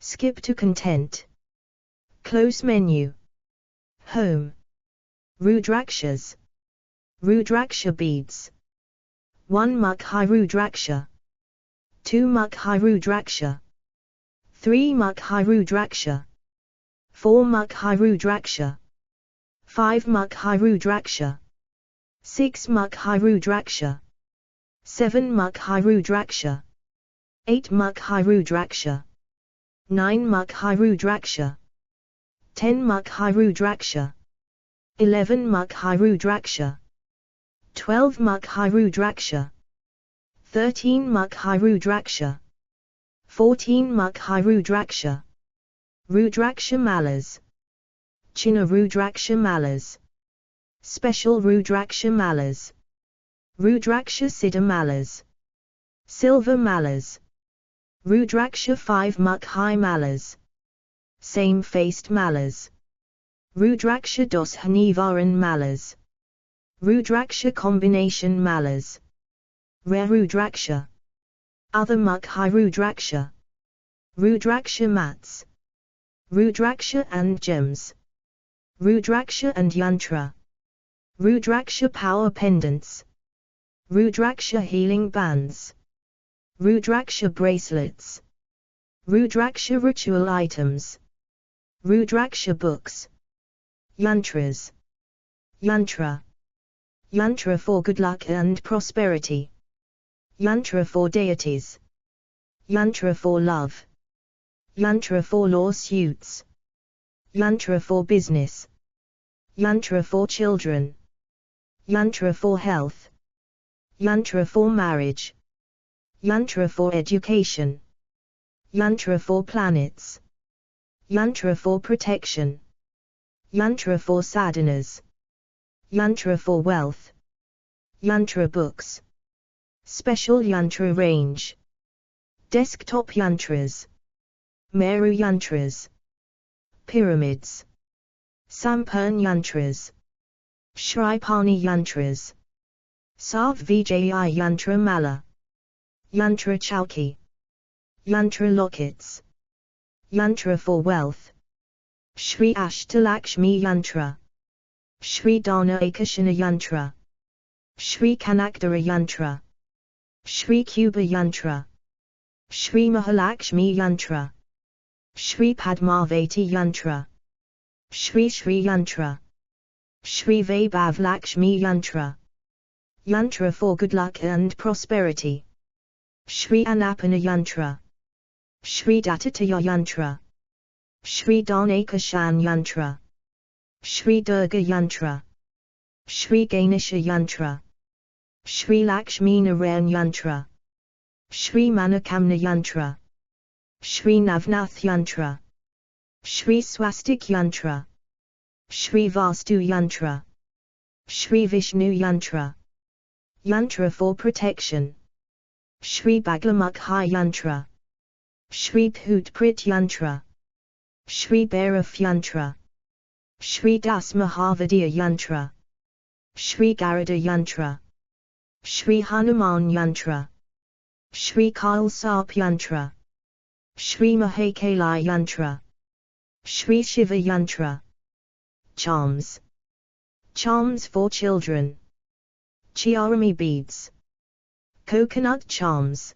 Skip to content. Close menu. Home. Rudrakshas. Rudraksha beads. 1 Mukhi Rudraksha. 2 Mukhi Rudraksha. 3 Mukhi Rudraksha. 4 Mukhi Rudraksha. 5 Mukhi Rudraksha. 6 Mukhi Rudraksha. 7 Mukhi Rudraksha. 8 Mukhi Rudraksha. 9 Mukhi Rudraksha. 10 Mukhi Rudraksha. 11 Mukhi Rudraksha. 12 Mukhi Rudraksha. 13 Mukhi Rudraksha. 14 Mukhi Rudraksha. Rudraksha malas. Chinna Rudraksha malas. Special Rudraksha malas. Rudraksha Siddha malas. Silver malas. Rudraksha 5 Mukhi malas. Same-faced malas. Rudraksha Dosha Nivaran malas. Rudraksha combination malas. Rare Rudraksha. Other Mukhi Rudraksha. Rudraksha mats. Rudraksha and gems. Rudraksha and yantra. Rudraksha power pendants. Rudraksha healing bands. Rudraksha bracelets. Rudraksha ritual items. Rudraksha books. Yantras. Yantra. Yantra for good luck and prosperity. Yantra for deities. Yantra for love. Yantra for lawsuits. Yantra for business. Yantra for children. Yantra for health. Yantra for marriage. Yantra for education. Yantra for planets. Yantra for protection. Yantra for sadhanas. Yantra for wealth. Yantra books. Special yantra range. Desktop yantras. Meru yantras. Pyramids. Sampurn yantras. Shripani yantras. Sarv Vijay yantra mala. Yantra chowki. Yantra lockets. Yantra for wealth. Shri Ashtalakshmi yantra. Shri Dana Akashana yantra. Shri Kanakdara yantra. Shri Kuba yantra. Shri Mahalakshmi yantra. Shri Padmavati yantra. Shri Shri yantra. Shri Vaibhav Lakshmi yantra. Yantra for good luck and prosperity. Shri Anapana yantra. Shri Dattataya yantra. Shri Danakashan yantra. Shri Durga yantra. Shri Ganesha yantra. Shri Lakshmi Narayan yantra. Shri Manokamna yantra. Shri Navnath yantra. Shri Swastik yantra. Shri Vastu yantra. Shri Vishnu yantra. Yantra for protection. Shri Baglamukhi yantra. Shri Putprit yantra. Shri Bhairav yantra. Shri Das Mahavadya yantra. Shri Garuda yantra. Shri Hanuman yantra. Shri Kailsarp yantra. Shri Mahakali yantra. Shri Shiva yantra. Charms. Charms for children. Chiarami beads. Coconut charms.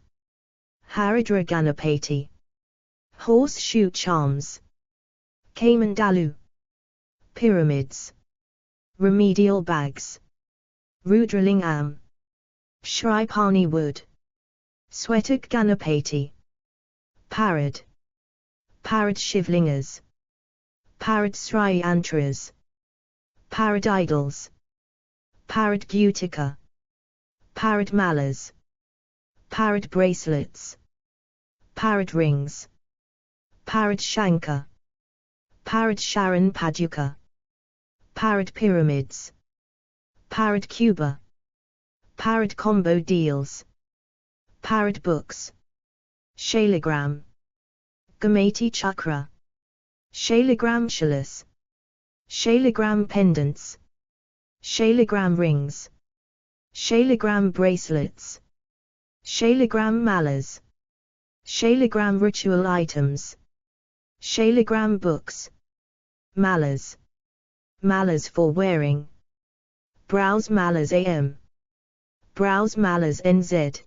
Haridra Ganapati. Horseshoe charms. Kamandalu. Pyramids. Remedial bags. Rudralingam. Shripani wood. Swetak Ganapati. Parad. Parad Shivlingas. Parad Sri Antras. Parad idols. Parad Gutika. Parad malas. Parad bracelets. Parad rings. Parad Shankar. Parad Sharan Paduka. Parad pyramids. Parad Cuba. Parad combo deals. Parad books. Shailagram. Gamati chakra. Shailagram shalas. Shailagram pendants. Shailagram rings. Shailagram bracelets. Shailagram malas. Shailagram ritual items. Shailagram books. Malas. Malas for wearing. Browse Malas AM. Browse Malas NZ.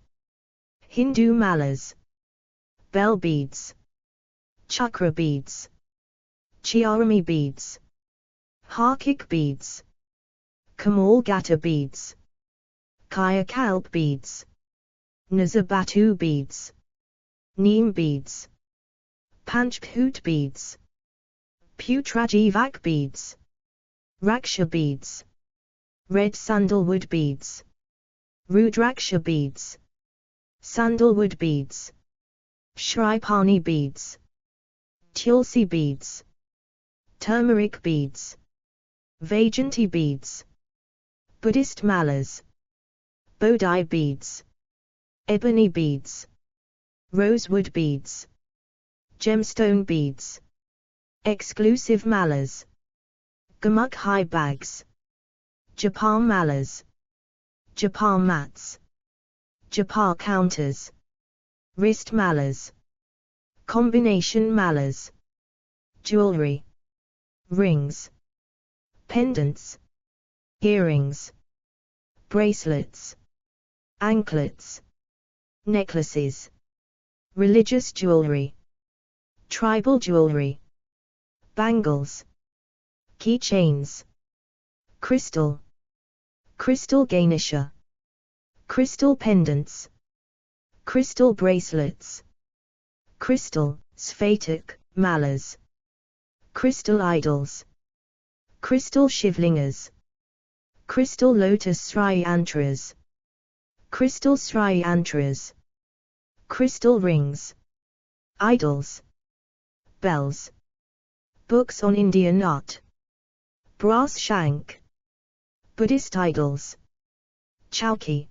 Hindu malas. Bell beads. Chakra beads. Chiarami beads. Harkik beads. Kamal Gata beads. Kaya Kalp beads. Nazabatu beads. Neem beads. Panchphut beads. Putrajivak beads. Raksha beads. Red sandalwood beads. Rudraksha beads. Sandalwood beads. Shripani beads. Tulsi beads. Turmeric beads. Vajanti beads. Buddhist malas. Bodhi beads. Ebony beads. Rosewood beads. Gemstone beads. Exclusive malas. Gamuk high bags. Japal malas. Japal mats. Japal counters. Wrist malas. Combination malas. Jewelry. Rings. Pendants. Earrings. Bracelets. Anklets. Necklaces. Religious jewelry. Tribal jewelry. Bangles. Keychains. Crystal. Crystal Ganesha. Crystal pendants. Crystal bracelets. Crystal, Sphatic, malas. Crystal idols. Crystal shivlingas. Crystal lotus Sri Antras. Crystal Sri Antras. Crystal rings. Idols. Bells. Books on Indian art. Brass shank. Buddhist idols. Chowki.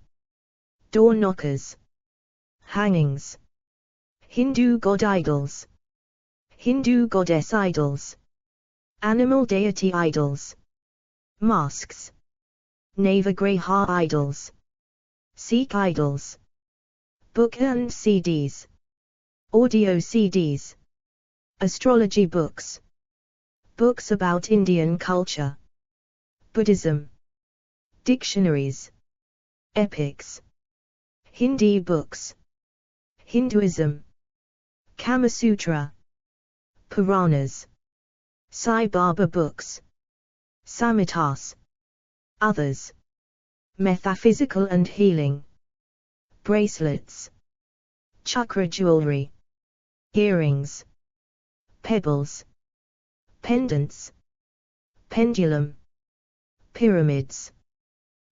Door knockers. Hangings. Hindu god idols. Hindu goddess idols. Animal deity idols. Masks. Navagraha idols. Sikh idols. Book and CDs. Audio CDs. Astrology books. Books about Indian culture. Buddhism. Dictionaries. Epics. Hindi books. Hinduism. Kama Sutra. Puranas. Sai Baba books. Samitas. Others. Metaphysical and healing. Bracelets. Chakra jewelry. Earrings. Pebbles. Pendants. Pendulum. Pyramids.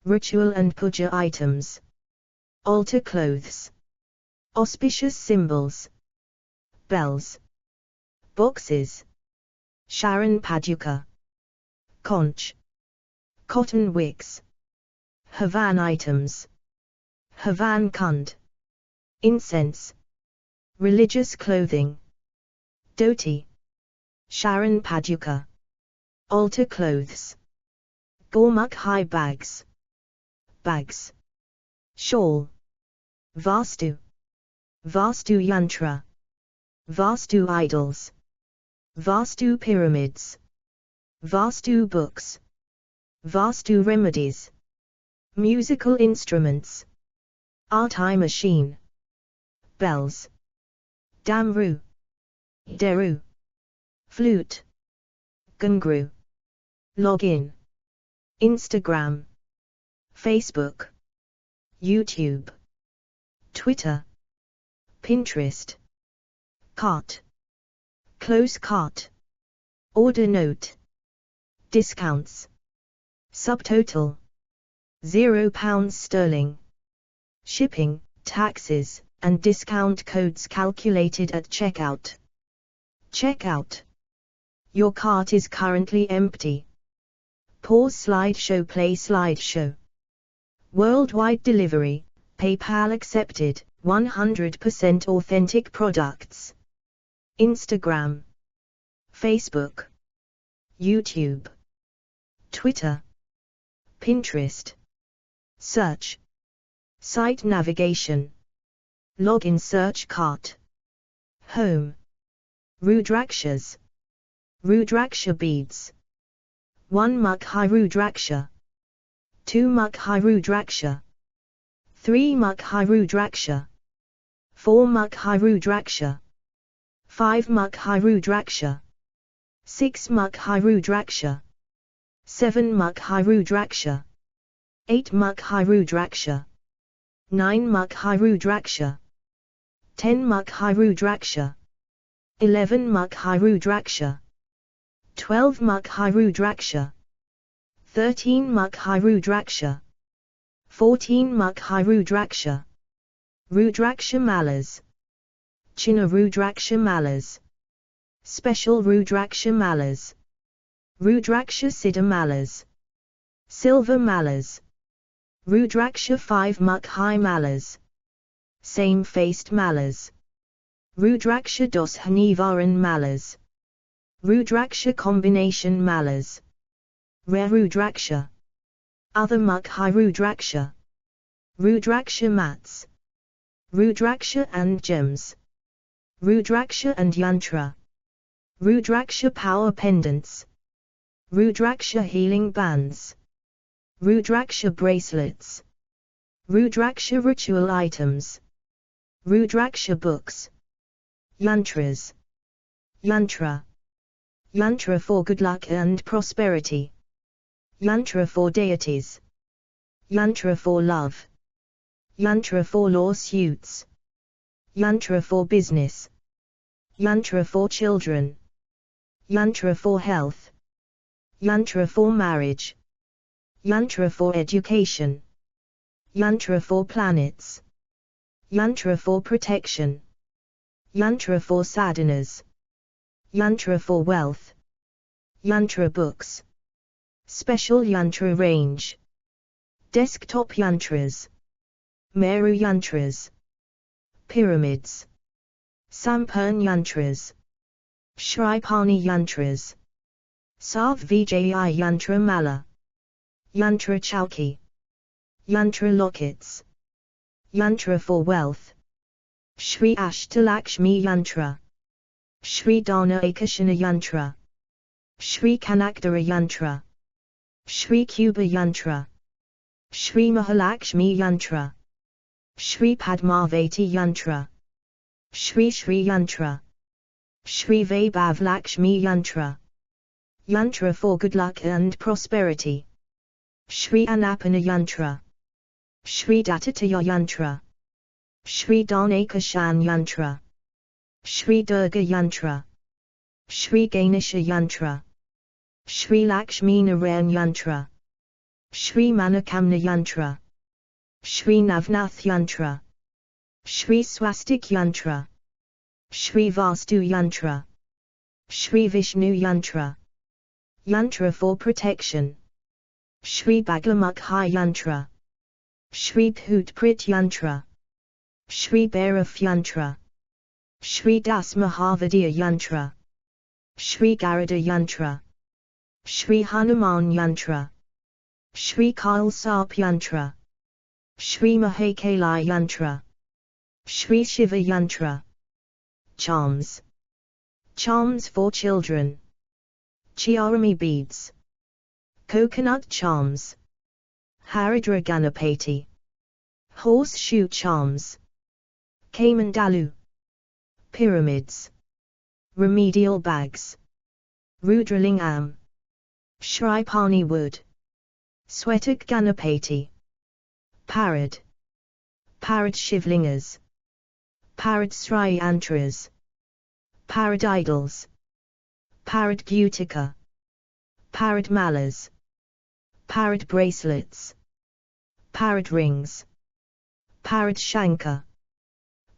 Ritual and puja items. Altar clothes. Auspicious symbols. Bells. Boxes. Sharan Paduka. Conch. Cotton wicks. Havan items. Havan kund. Incense. Religious clothing. Dhoti. Sharan Paduka. Altar clothes. Gormukh high bags. Bags. Shawl. Vastu. Vastu yantra. Vastu idols. Vastu pyramids. Vastu books. Vastu remedies. Musical instruments. Art machine. Bells. Damru. Deru. Flute. Gungru. Login. Instagram. Facebook. YouTube. Twitter. Pinterest. Cart. Close cart. Order note. Discounts. Subtotal. £0 Shipping, taxes, and discount codes calculated at checkout. Checkout. Your cart is currently empty. Pause slideshow. Play slideshow. Worldwide delivery, PayPal accepted, 100% authentic products. Instagram. Facebook. YouTube. Twitter. Pinterest. Search. Site navigation. Login search cart. Home. Rudrakshas. Rudraksha beads. 1 Mukhi Rudraksha. 2 Mukhi Rudraksha. 3 Mukhi Rudraksha. 4 Mukhi Rudraksha. 5 Mukhi Rudraksha. 6 Mukhi Rudraksha. 7 Mukhi Rudraksha. 8 Mukhi Rudraksha. 9 Mukhi Rudraksha. 10 Mukhi Rudraksha. 11 Mukhi Rudraksha. 12 Mukhi Rudraksha. 13 Mukhi Rudraksha. 14 Mukhi Rudraksha. Rudraksha malas. Chinna Rudraksha malas. Special Rudraksha malas. Rudraksha Siddha malas. Silver malas. Rudraksha 5 Mukhi malas. Same-faced malas. Rudraksha Dosha Nivaran malas. Rudraksha combination malas. Rare Rudraksha. Other Mukhi Rudraksha. Rudraksha mats. Rudraksha and gems. Rudraksha and yantra. Rudraksha power pendants. Rudraksha healing bands. Rudraksha bracelets. Rudraksha ritual items. Rudraksha books. Yantras. Yantra. Yantra for good luck and prosperity. Yantra for deities. Yantra for love. Yantra for lawsuits. Yantra for business. Yantra for children. Yantra for health. Yantra for marriage. Yantra for education. Yantra for planets. Yantra for protection. Yantra for sadhanas. Yantra for wealth. Yantra books. Special yantra range. Desktop yantras. Meru yantras. Pyramids. Sampurn yantras. Shripani yantras. Sav Vijay yantra mala. Yantra chowki. Yantra lockets. Yantra for wealth. Shri Ashtalakshmi yantra. Shri Dana Akashana yantra. Shri Kanakdara yantra. Shri Kuba yantra. Shri Mahalakshmi yantra. Shri Padmavati yantra. Shri Shri yantra. Shri Vaibhav Lakshmi yantra. Yantra for good luck and prosperity. Shri Anapana yantra. Shri Dattataya yantra. Shri Danakashan yantra. Shri Durga yantra. Shri Ganesha yantra. Shri Lakshmi Narayan yantra. Shri Manakamna yantra. Shri Navnath yantra. Shri Swastik yantra. Shri Vastu yantra. Shri Vishnu yantra. Yantra for protection. Shri Baglamukhi yantra. Shri Bhutprit yantra. Shri Bhairav yantra. Shri Das Mahavadya yantra. Shri Garuda yantra. Shri Hanuman yantra. Shri Kailsap yantra. Shri Mahakali yantra. Shri Shiva yantra. Charms. Charms for children. Chiarami beads. Coconut charms. Haridra Ganapati. Horseshoe charms. Kamandalu. Pyramids. Remedial bags. Rudralingam. Shripani wood. Swetak Ganapati. Parad. Parad Shivlingas. Parad Sri Antras. Parad idols. Parad Butika. Parad malas. Parad bracelets. Parad rings. Parad Shankar.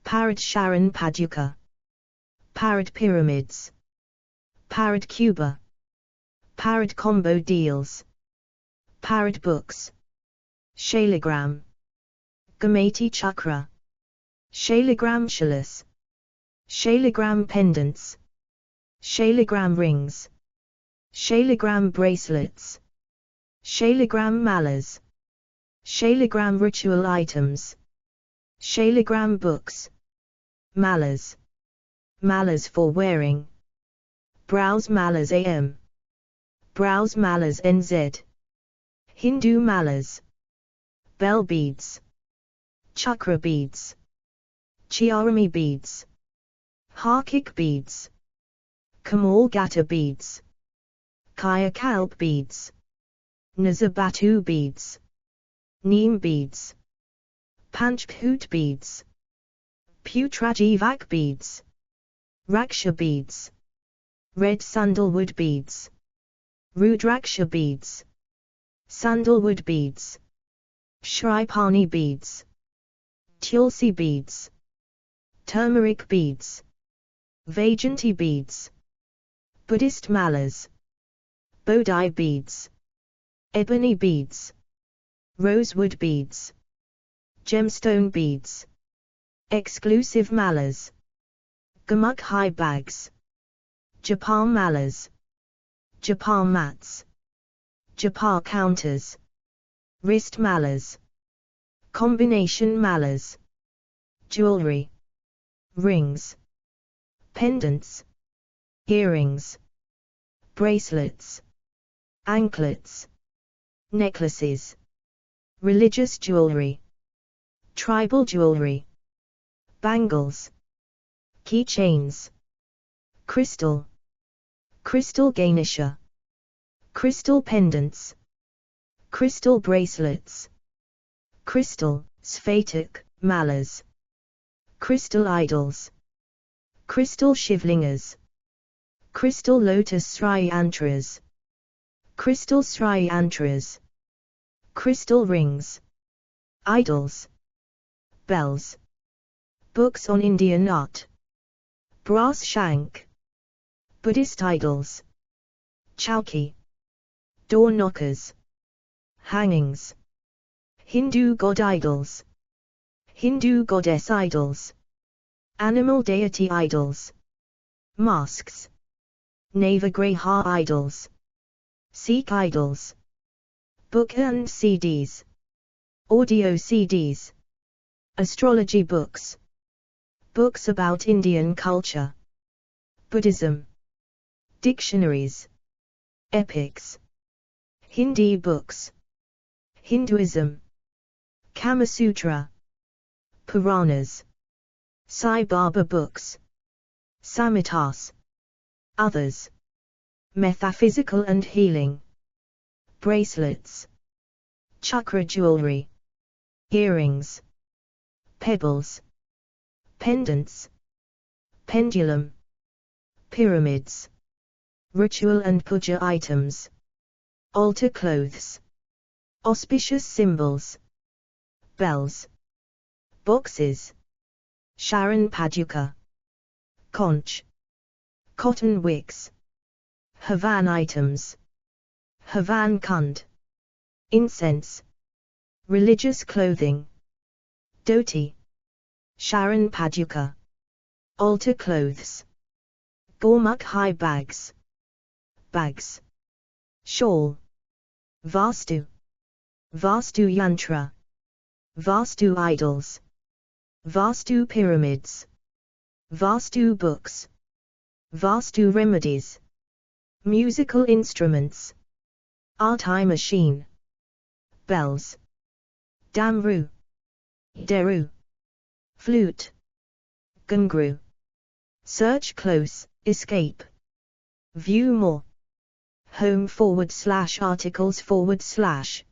Parad Sharan Paduka. Parad pyramids. Parad Cuba. Parad combo deals. Parad books. Shailagram. Gamati chakra. Shailagram chalice. Shailagram pendants. Shailagram rings. Shailagram bracelets. Shailagram malas. Shailagram ritual items. Shailagram books. Malas. Malas for wearing. Browse malas am. Browse malas nz. Hindu malas. Bell beads. Chakra beads. Chiarami beads. Harkik beads. Kamal Gata beads. Kaya Kalp beads. Nazabatu beads. Neem beads. Panchphut beads. Putrajivak beads. Raksha beads. Red sandalwood beads. Rudraksha beads. Sandalwood beads. Shripani beads. Tulsi beads. Turmeric beads. Vajanti beads. Buddhist malas. Bodhi beads. Ebony beads. Rosewood beads. Gemstone beads. Exclusive malas. Gamuk high bags. Japar malas. Japar mats. Japar counters. Wrist malas. Combination malas. Jewelry. Rings. Pendants. Earrings. Bracelets. Anklets. Necklaces. Religious jewelry. Tribal jewelry. Bangles. Keychains. Crystal. Crystal Ganesha. Crystal pendants. Crystal bracelets. Crystal, Sphatic, malas. Crystal idols. Crystal shivlingas. Crystal lotus Sri Yantras. Crystal Sri Yantras. Crystal rings. Idols. Bells. Books on Indian art. Brass shank. Buddhist idols. Chowki. Door knockers. Hangings. Hindu god idols. Hindu goddess idols. Animal deity idols. Masks. Navagraha idols. Sikh idols. Book and CDs. Audio CDs. Astrology books. Books about Indian culture. Buddhism. Dictionaries. Epics. Hindi books. Hinduism. Kama Sutra. Puranas. Sai Baba books. Samitas. Others. Metaphysical and healing. Bracelets. Chakra jewelry. Earrings. Pebbles. Pendants. Pendulum. Pyramids. Ritual and puja items. Altar clothes. Auspicious symbols. Bells. Boxes. Sharan Paduka. Conch. Cotton wicks. Havan items. Havan Kund. Incense. Religious clothing. Dhoti. Sharan Paduka. Altar clothes. Gormukh high bags. Bags. Shawl. Vastu. Vastu yantra. Vastu idols. Vastu pyramids. Vastu books. Vastu remedies. Musical instruments. Art-eye machine. Bells. Damru. Deru. Flute. Gungru. Search close, escape. View more. Home/articles/.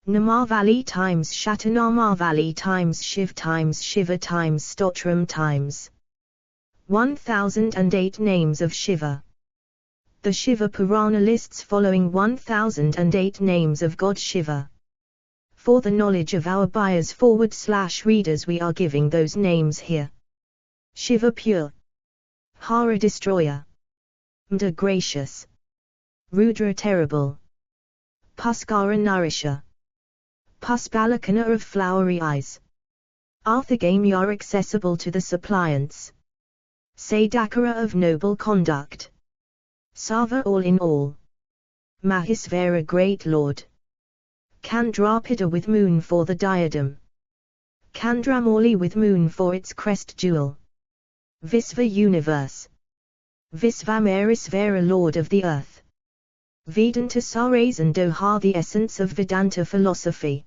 Namavali times Shatanamavali times Shiv times Shiva times Stotram times 1008 names of Shiva. The Shiva Purana lists following 1008 names of God Shiva. For the knowledge of our buyers/readers we are giving those names here. Shiva pure. Hara destroyer. Mda gracious. Rudra terrible. Puskara nourisher. Pusbalakana of flowery eyes. Arthagamy accessible to the suppliants. Sadakara of noble conduct. Sava all in all. Mahisvara great lord. Kandrapida with moon for the diadem. Kandramali with moon for its crest jewel. Visva universe. Visvamerisvara Lord of the Earth. Vedanta Sarasandoha, the essence of Vedanta philosophy.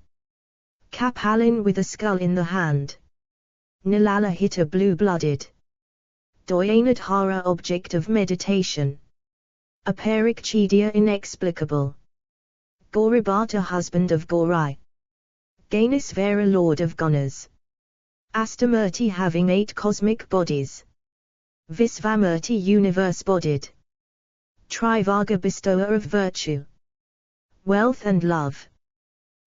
Kapalin with a skull in the hand. Nilala Hitta blue-blooded. Doyanadhara object of meditation. Aparikchidia inexplicable. Gaurabhata husband of Gaurai. Gainisvara Lord of Gunas. Astamurti having 8 cosmic bodies. Visvamurti universe-bodied. Trivaga bestower of virtue, wealth and love.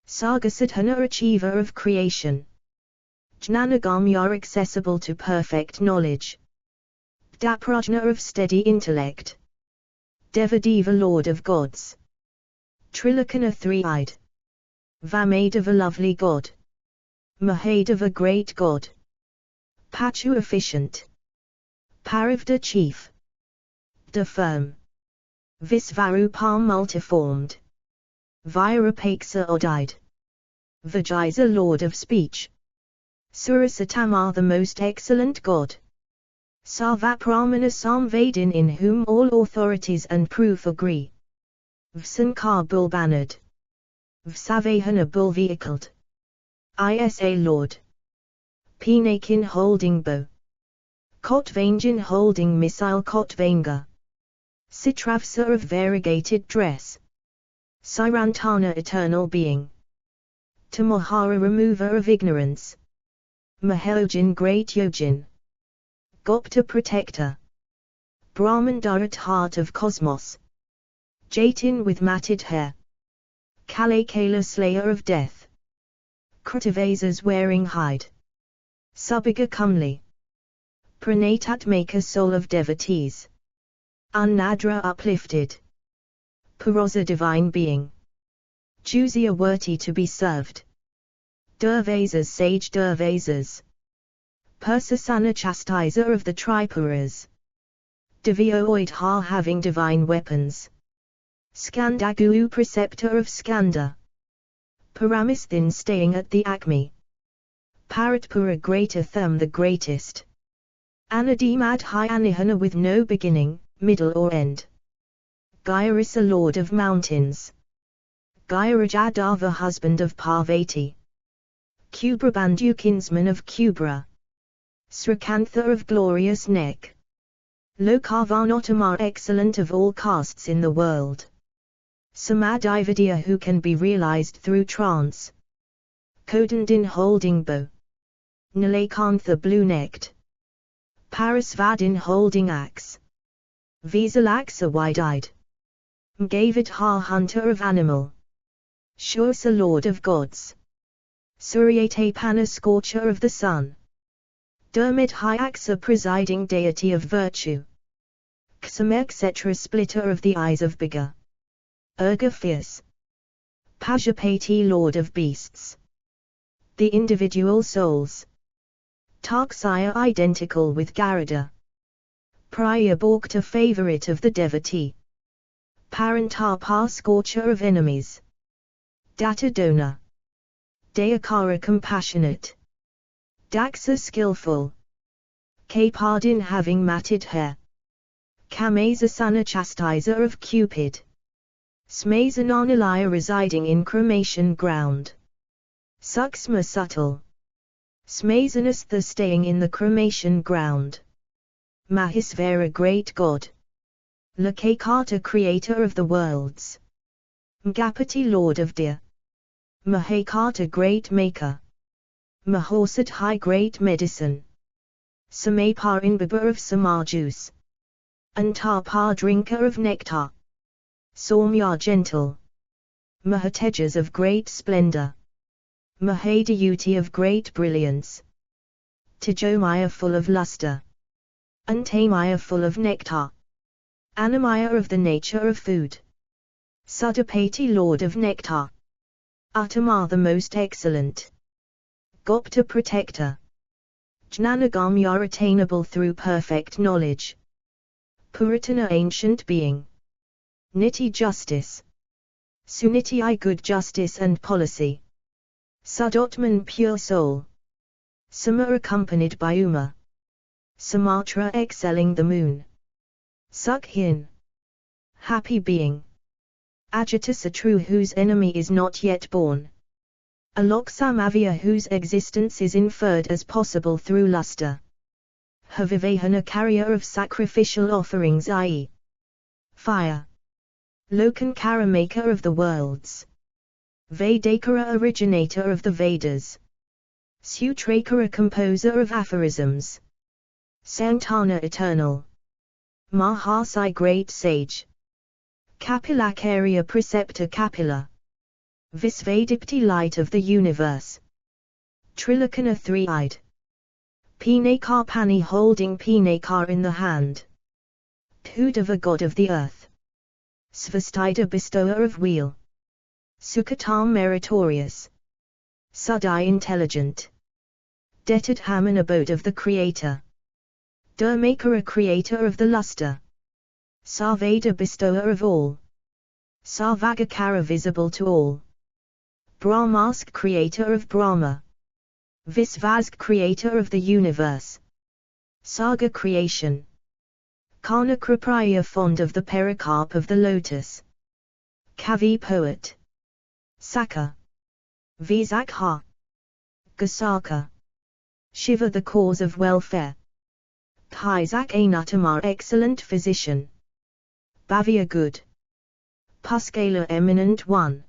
Sargasadhana achiever of creation. Jnanagamya accessible to perfect knowledge. Daprajna of steady intellect. Devadeva Lord of gods. Trilokana three-eyed. Vamadeva lovely god. Mahadeva great god. Pachu efficient. Parivda chief. Da firm. Visvarupam multiformed. Virapaksa odd-eyed. Vajisa Lord of speech. Surasatama the most excellent god. Sarvapramana Samvedin in whom all authorities and proof agree. Vsankar bull bannered. Vsavahana bull vehicled. Isa Lord. Pinakin holding bow. Kotvanjan holding missile Kotvanga. Citravsa of variegated dress. Sirantana eternal being. Tamahara remover of ignorance. Mahojin great yogin. Gopta protector. Brahmandarat heart of cosmos. Jatin with matted hair. Kalakala slayer of death. Krutavasas wearing hide. Subhiga comely. Pranatat maker soul of devotees. Unnadra uplifted. Purosa divine being. Juzia worthy to be served. Durvasas sage Durvasas. Persasana chastiser of the Tripuras. Divyoid ha having divine weapons. Skandaguru preceptor of Skanda. Paramisthin staying at the Acme. Paratpura greater them the greatest. Anadimad hi Anihana with no beginning, middle or end. Gairisa Lord of mountains. Gairajadava husband of Parvati. Kubrabandhu kinsman of Kubra. Srikantha of glorious neck. Lokavanottamar excellent of all castes in the world. Samadhividya who can be realized through trance. Kodandin holding bow. Nilakantha blue-necked. Parasvadin holding axe. Visalaksa wide-eyed. Mgavadha hunter of animal. Shursa Lord of gods. Suryatapana scorcher of the sun. Durmidhyaksa presiding deity of virtue. Ksam etc. splitter of the eyes of Biga. Urga fierce. Pajapati Lord of beasts. The individual souls. Tarksaya identical with Garuda. Prayabhakta favorite of the devotee. Parantapa scorcher of enemies. Datadona. Dayakara compassionate. Daxa skillful. Kapardin having matted hair. Kamazasana chastiser of Cupid. Smazananilaya residing in cremation ground. Suksma subtle. Smazanastha staying in the cremation ground. Mahisvara great god. Lakakata creator of the worlds. Mgapati lord of deer. Mahakata great maker. Mahosat high great medicine. Samapar imbiber of samar juice. Antapar drinker of nectar. Saumya gentle. Mahatejas of great splendor. Mahadayuti of great brilliance. Tejomaya full of luster. Antamaya full of nectar. Annamaya of the nature of food. Sudapati lord of nectar. Uttama the most excellent. Gopta protector. Jnanagamya attainable through perfect knowledge. Puratana ancient being. Niti justice. Suniti I good justice and policy. Sudotman pure soul. Sama accompanied by Uma. Sumatra excelling the moon. Sukhin. Happy being. Ajatasatru whose enemy is not yet born. Aloksamavya whose existence is inferred as possible through luster. Havivahana carrier of sacrificial offerings i.e. fire. Lokankara maker of the worlds. Vedakara originator of the Vedas. Sutrakara composer of aphorisms. Santana eternal. Mahasai great sage. Kapilacharya preceptor Kapila. Visvadipti light of the universe. Trilokana three-eyed. Pinakar Pani holding Pinakar in the hand. Pudava god of the earth. Svastida bestower of wheel. Sukatam meritorious. Sudai intelligent. Detadhaman abode of the creator. Dharmakara creator of the luster. Sarveda bestower of all. Sarvagakara visible to all. Brahmask creator of Brahma. Visvask creator of the universe. Saga creation. Karnakrapriya fond of the pericarp of the lotus. Kavi poet. Saka. Visakha. Gasaka. Shiva the cause of welfare. Paisak Anatamar excellent physician. Bhavya good. Puskala eminent one.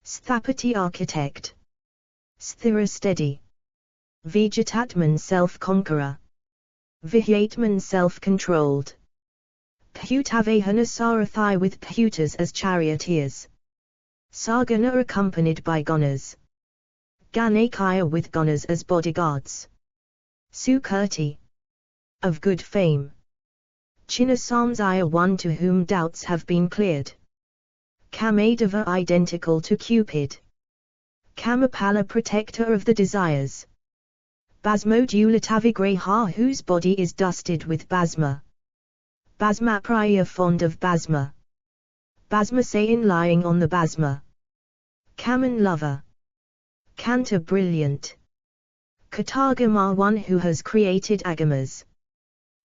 Sthapati architect. Sthira steady. Vijatatman self-conqueror. Vihyatman self-controlled. Putavahana Sarathai with Putas as charioteers. Sargana accompanied by Ganas. Ganakaya with Ganas as bodyguards. Sukirti. Of good fame. Chinasamsaya one to whom doubts have been cleared. Kamadeva identical to Cupid. Kamapala protector of the desires. Basmodulatavigraha whose body is dusted with basma. Basmapriya fond of basma. Basmasayan lying on the basma. Kaman lover. Kanta brilliant. Katagama one who has created agamas.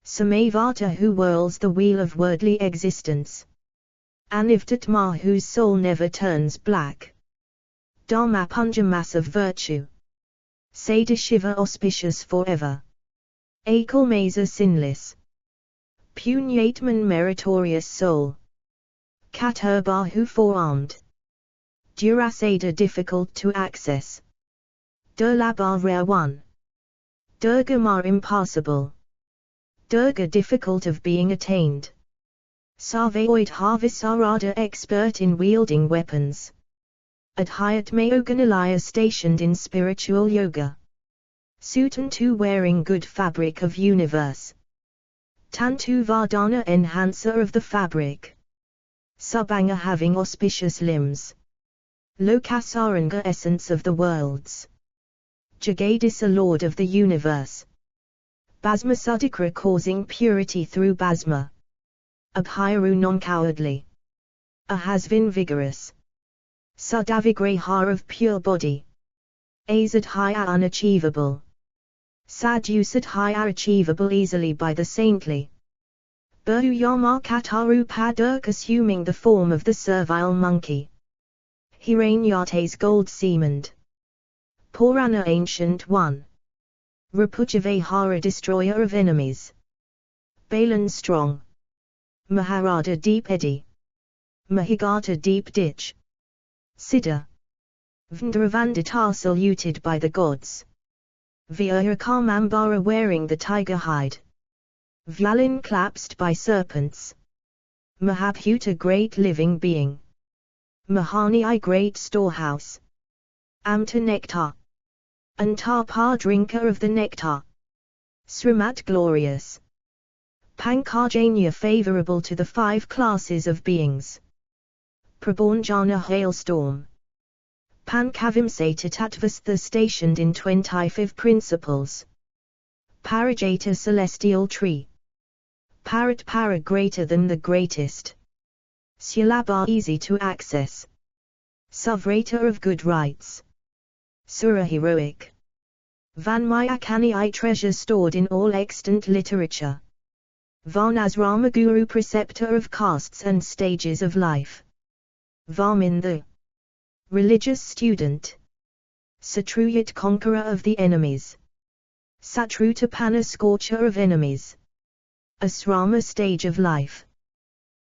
Samavata who whirls the wheel of worldly existence. Anivtatma whose soul never turns black. Dharmapunja mass of virtue. Sadashiva auspicious forever. Akalmasa sinless. Punyatman meritorious soul. Katurbahu forearmed. Durasada difficult to access. Durlabha rare one. Durgamar impassable. Durga difficult of being attained. Sarvaoid Harvisarada expert in wielding weapons. Adhyat Mayoganalaya stationed in spiritual yoga. Sutantu wearing good fabric of universe. Tantu Vardhana enhancer of the fabric. Subanga having auspicious limbs. Lokasaranga essence of the worlds. Jagadisa lord of the universe. Basma Sudikra causing purity through basma. Abhyaru non-cowardly. Ahasvin vigorous. Sudavigraha of pure body. Azadhya unachievable. Sadusadhya achievable easily by the saintly. Bahuyama Kataru Padak assuming the form of the servile monkey. Hiranyate's gold seamaned. Purana ancient one. Rapujavahara destroyer of enemies. Balan strong. Maharada deep eddy. Mahigata deep ditch. Siddha. Vndravandita saluted by the gods. Vyarakamambara wearing the tiger hide. Vyalin collapsed by serpents. Mahabhuta great living being. Mahani I great storehouse. Amta nectar. Antapa drinker of the nectar. Srimat glorious. Pankajanya favorable to the five classes of beings. Prabhanjana hailstorm. Pankavimsata Tattvastha stationed in 25 principles. Parajata celestial tree. Parat para greater than the greatest. Sulabha easy to access. Suvrata of good rights. Sura heroic. Vanmayakani I treasure stored in all extant literature. Varnasrama Guru preceptor of castes and stages of life. Varmin the religious student. Satruyat conqueror of the enemies. Satrutapana scorcher of enemies. Asrama stage of life.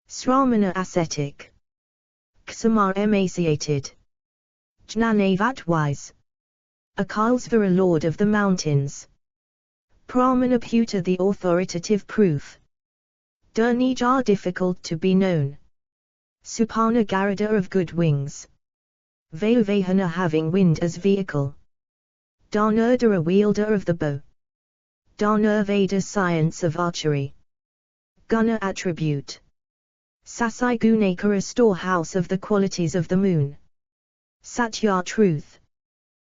Sramana ascetic. Ksamar emaciated. Jnanavat wise. Akalsvara lord of the mountains. Pramanaputa the authoritative proof. Durnijar difficult to be known. Supana Garada of good wings. Vayuvahana having wind as vehicle. Dhanurdara wielder of the bow. Dhanurveda science of archery. Guna attribute. Sasai Gunakara storehouse of the qualities of the moon. Satya truth.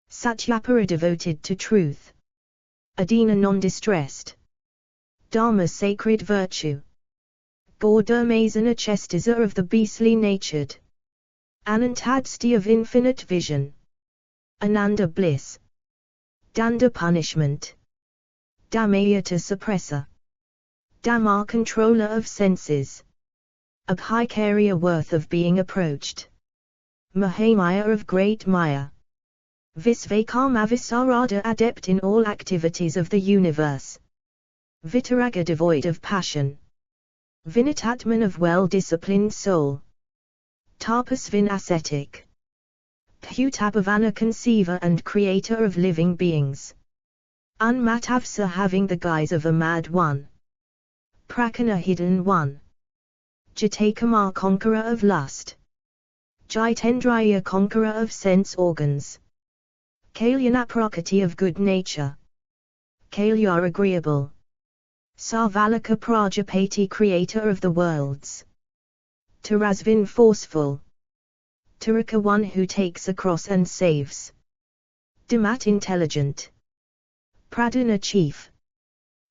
Satyapara devoted to truth. Adina non-distressed. Dharma sacred virtue. Gaudurmazana chestizer of the beastly natured. Anantadsti of infinite vision. Ananda bliss. Danda punishment. Dhammayata suppressor. Dhamma controller of senses. Abhikarya worth of being approached. Mahamaya of great Maya. Visvakamavisarada adept in all activities of the universe. Vitaraga devoid of passion. Vinitatman of well-disciplined soul. Tapasvin ascetic. Phutabhavana conceiver and creator of living beings. Unmatavsa having the guise of a mad one. Prakana hidden one. Jatakamar conqueror of lust. Jitendraya conqueror of sense organs. Kalyanaprakati of good nature. Kalya agreeable. Sarvalaka Prajapati creator of the worlds. Tarasvin forceful. Taraka one who takes a cross and saves. Dimat intelligent. Pradana chief.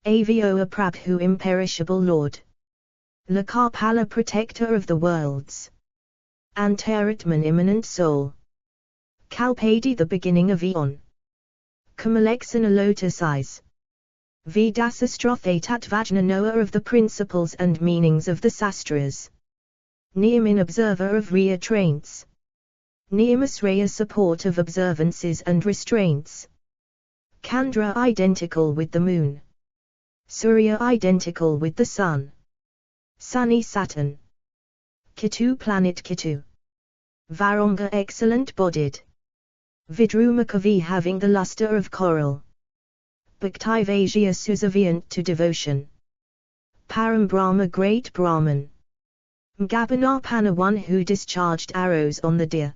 Avioa Prabhu imperishable lord. Lakapala protector of the worlds. Antaratman immanent soul. Kalpadi the beginning of Eon. Kamalexana lotus eyes. Vedasastrathatat Vajna knower of the principles and meanings of the sastras. Niyamin observer of restraints. Niyamasraya support of observances and restraints. Candra identical with the moon. Surya identical with the sun. Sunny Saturn. Ketu planet Ketu. Varanga excellent bodied. Vidrumakavi having the luster of coral. Bhaktivajya subservient to devotion. Parambrahma great Brahman. Mgabanapana one who discharged arrows on the deer.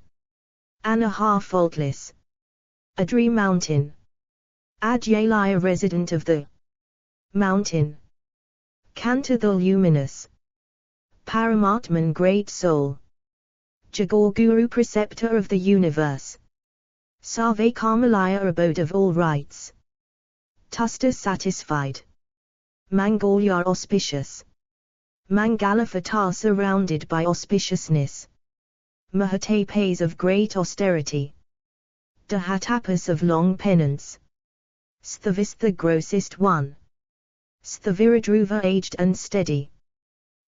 Anaha faultless. Adri mountain. Adhyalaya resident of the mountain. Kanta the luminous. Paramatman great soul. Jagor Guru preceptor of the universe. Sarve Kamalaya abode of all rights. Tusta satisfied. Mangalyar auspicious. Mangalafata surrounded by auspiciousness. Mahatapas of great austerity. Dahatapas of long penance. Sthavis the grossest one. Sthaviradruva aged and steady.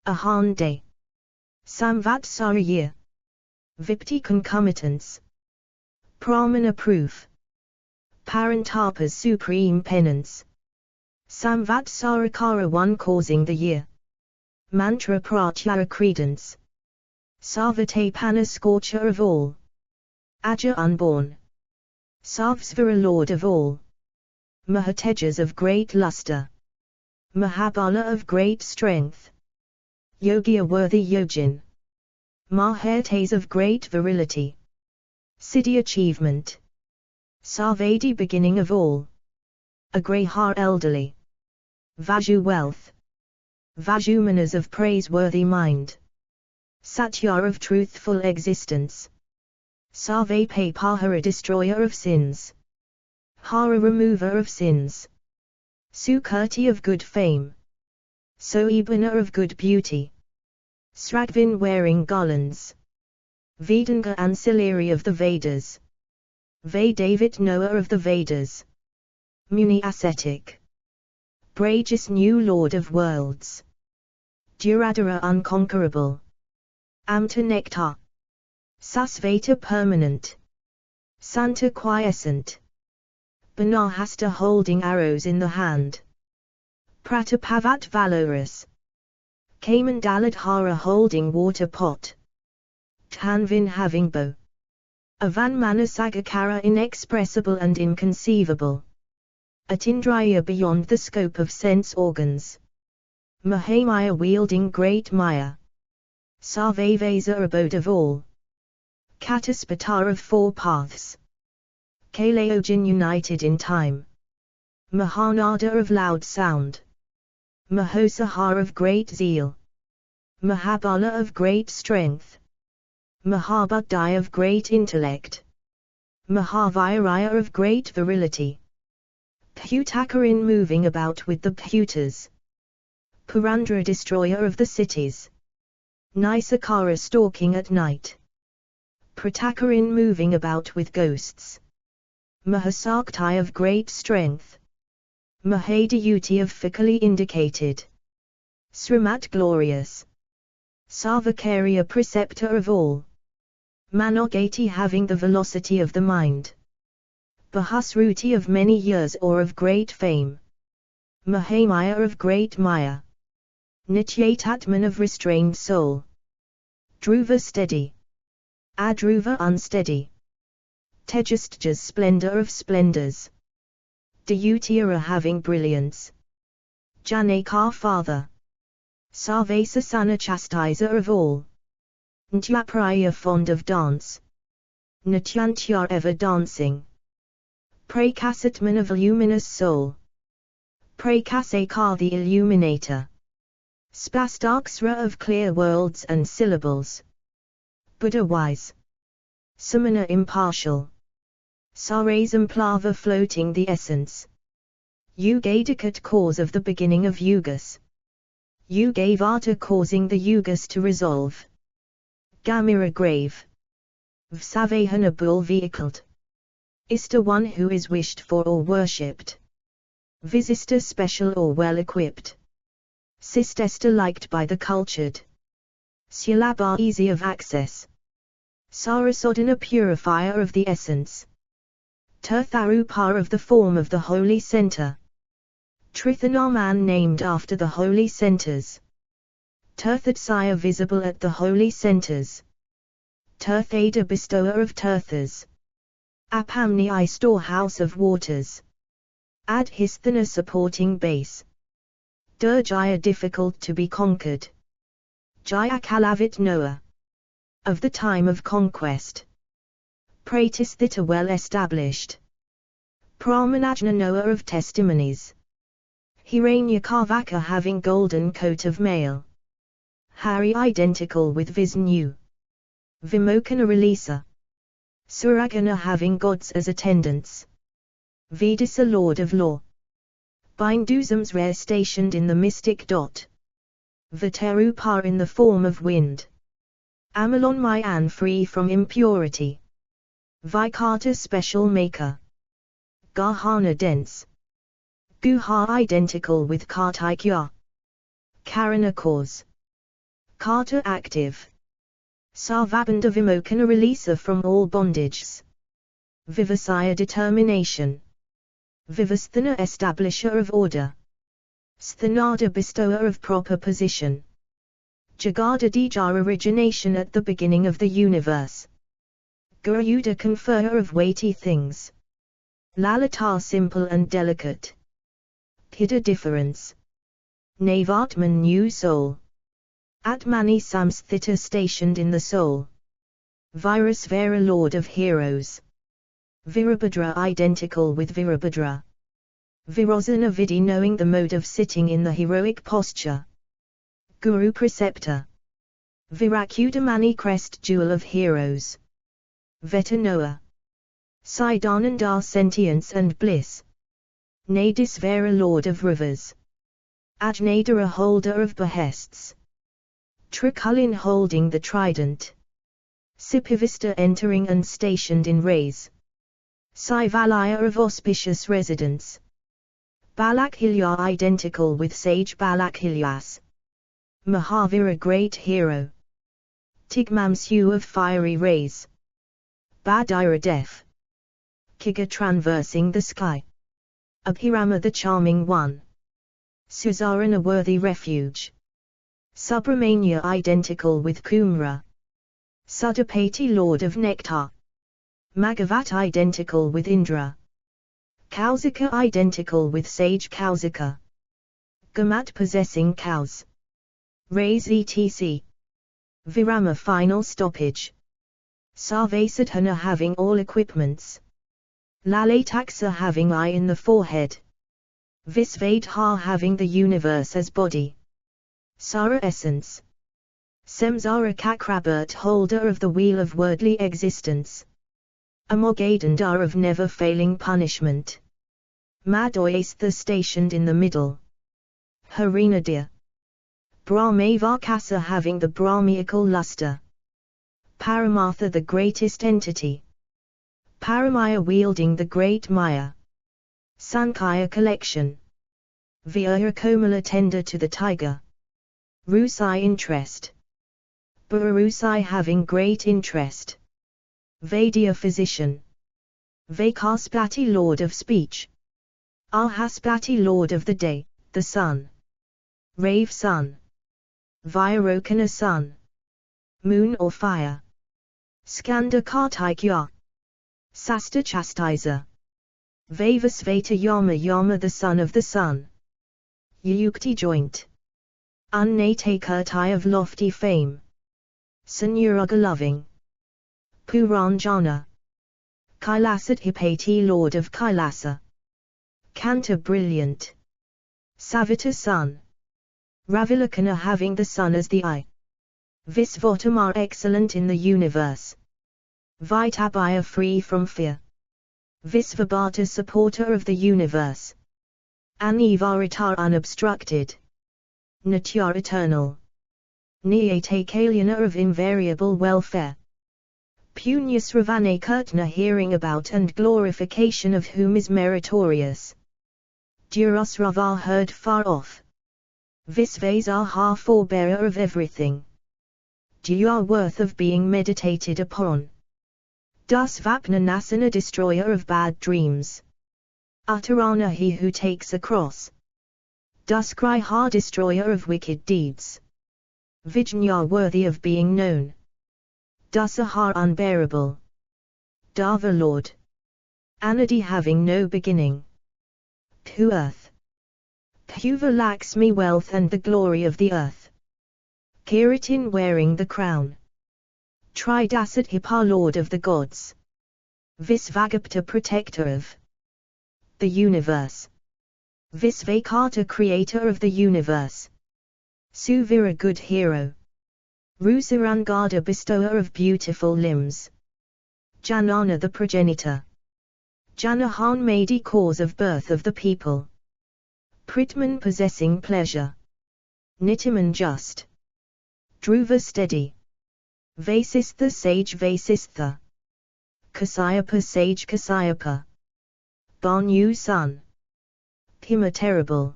Ahande. Samvatsara year. Vipti concomitants. Pramana proof. Parantapa's supreme penance. Samvatsarakara one causing the year. Mantra pratyara credence. Sarvatapana scorcher of all. Aja unborn. Sarvsvara lord of all. Mahatejas of great luster. Mahabala of great strength. Yogi worthy yogin. Mahates of great virility. Siddhi achievement. Sarvedi beginning of all. Agrahar elderly. Vaju wealth. Vajumanas of praiseworthy mind. Satya of truthful existence. Sarvape Pahara destroyer of sins. Hara remover of sins. Sukirti of good fame. Soibana of good beauty. Sradvin wearing garlands. Vedanga ancillary of the Vedas. Vedavit knower of the Vedas. Muni ascetic. Brajis new lord of worlds. Duradera unconquerable. Amta nectar. Susveta permanent. Santa quiescent. Banahasta holding arrows in the hand. Pratapavat valorous. Kamandaladhara holding water pot. Tanvin having bow. Avan manasagakara inexpressible and inconceivable. Atindraya beyond the scope of sense organs. Mahamaya wielding great Maya. Sarvavesa abode of all. Kataspatar of four paths. Kalaojin united in time. Mahanada of loud sound. Mahosahar of great zeal. Mahabala of great strength. Mahabudai of great intellect. Mahaviraya of great virility. Putakarin moving about with the Putas. Purandra destroyer of the cities. Nisakara stalking at night. Pratakarin moving about with ghosts. Mahasaktai of great strength. Mahadayuti of fecally indicated. Srimat glorious. Sarvakarya preceptor of all. Manogati having the velocity of the mind. Bahasruti of many years or of great fame. Mahamaya of great Maya. Nityatatman of restrained soul. Dhruva steady. Adruva unsteady. Tejastjas splendor of splendors. Dayutira having brilliance. Janakar father. Sarvasasana chastiser of all. Ntyapraya fond of dance. Natyantya ever dancing. Prakasatman of luminous soul. Prakasakar the illuminator. Spastaksra of clear worlds and syllables. Buddha wise. Samana impartial. Sarasamplava floating the essence. Yugadikat cause of the beginning of yugas. Yugavata causing the yugas to resolve. Gamira grave. Vsavahana bull vehicled. Ista one who is wished for or worshipped. Visista special or well equipped. Sistesta liked by the cultured. Sulabha easy of access. Sarasodana purifier of the essence. Tirtharupa of the form of the holy center. Trithanaman named after the holy centers. Tirthadsaya visible at the holy centers. Tirthada bestower of tirthas. Apamni storehouse of waters. Adhisthana supporting base. Durjaya difficult to be conquered. Jaya Kalavit Noah. Of the time of conquest. Pratisthita well established. Pramanajna Noah of testimonies. Hiranyakavaka having golden coat of mail. Hari identical with Vishnu. Vimokana releaser. Suragana having gods as attendants. Vedasa lord of law. Bindusams rare stationed in the mystic dot. Vatarupa in the form of wind. Amalon Mayan free from impurity. Vaikata special maker. Gahana dense. Guha identical with Kartikya. Karana cause. Karta active. Sarvabanda Vimokana releaser from all bondages. Vivasaya determination. Vivasthana establisher of order. Sthanada bestower of proper position. Jagadadija origination at the beginning of the universe. Guruyuda conferrer of weighty things. Lalata simple and delicate. Pida difference. Navatman new soul. Atmani samsthita stationed in the soul. Virasvara lord of heroes. Virabhadra identical with Virabhadra. Virosana vidi knowing the mode of sitting in the heroic posture. Guru preceptor. Virakudamani crest jewel of heroes. Vetanoa. Siddhananda sentience and bliss. Nadisvara lord of rivers. Ajnadara holder of behests. Trikulin holding the trident. Sipivista entering and stationed in rays. Saivalaya of auspicious residence. Balakhilya identical with sage Balakhillas. Mahavira great hero. Tigmamsu of fiery rays. Badira death. Kiga traversing the sky. Abhirama the charming one. Suzaran a worthy refuge. Subramania identical with Kumra. Sudapati lord of nectar. Magavat identical with Indra. Kausika identical with sage Kausika. Gamat possessing cows. Rays etc. Virama final stoppage. Sarvasadhana having all equipments. Lalataksa having eye in the forehead. Visvadha having the universe as body. Sara essence. Samsara Kakrabert holder of the wheel of worldly existence. Amogadandar of never failing punishment. Madoyastha stationed in the middle. Harinadir. Brahmavakasa having the Brahmical luster. Paramartha the greatest entity. Paramaya wielding the great Maya. Sankaya collection. Vyaya Komala tender to the tiger. Rusai interest. Burusai having great interest. Vaidya physician. Vakaspati lord of speech. Alhaspati lord of the day, the sun. Rave sun. Vairokana sun. Moon or fire. Skanda Kartikya. Sasta chastiser. Vavasvata Yama Yama the son of the sun. Yukti joint. Unnatakurtai of lofty fame. Sanyuraga loving. Puranjana. Kailasat lord of Kailasa. Kanta brilliant. Savita sun. Ravilakana having the sun as the eye. Visvatamar excellent in the universe. Vitabhaya free from fear. Visvabhata supporter of the universe. Anivaritar unobstructed. Natyar eternal. Niyatakalina of invariable welfare. Punyasravane Kirtna hearing about and glorification of whom is meritorious. Durasrava heard far off. Visvasaha forbearer of everything. Duyar worth of being meditated upon. Dasvapna Nasana destroyer of bad dreams. Uttarana he who takes a cross. Duskriha destroyer of wicked deeds. Vijñā worthy of being known. Dusahar unbearable. Dava lord. Anadi having no beginning. Pu earth. Puva Lakshmi wealth and the glory of the earth. Kiritin wearing the crown. Tridasat lord of the gods. Visvagupta protector of the universe. Visvakata creator of the universe. Suvira good hero. Rusarangada bestower of beautiful limbs. Janana the progenitor. Janahan Madi cause of birth of the people. Pritman possessing pleasure. Nitiman just. Dhruva steady. Vasistha sage Vasistha. Kasayapa sage Kasayapa. Banu son. Pima terrible.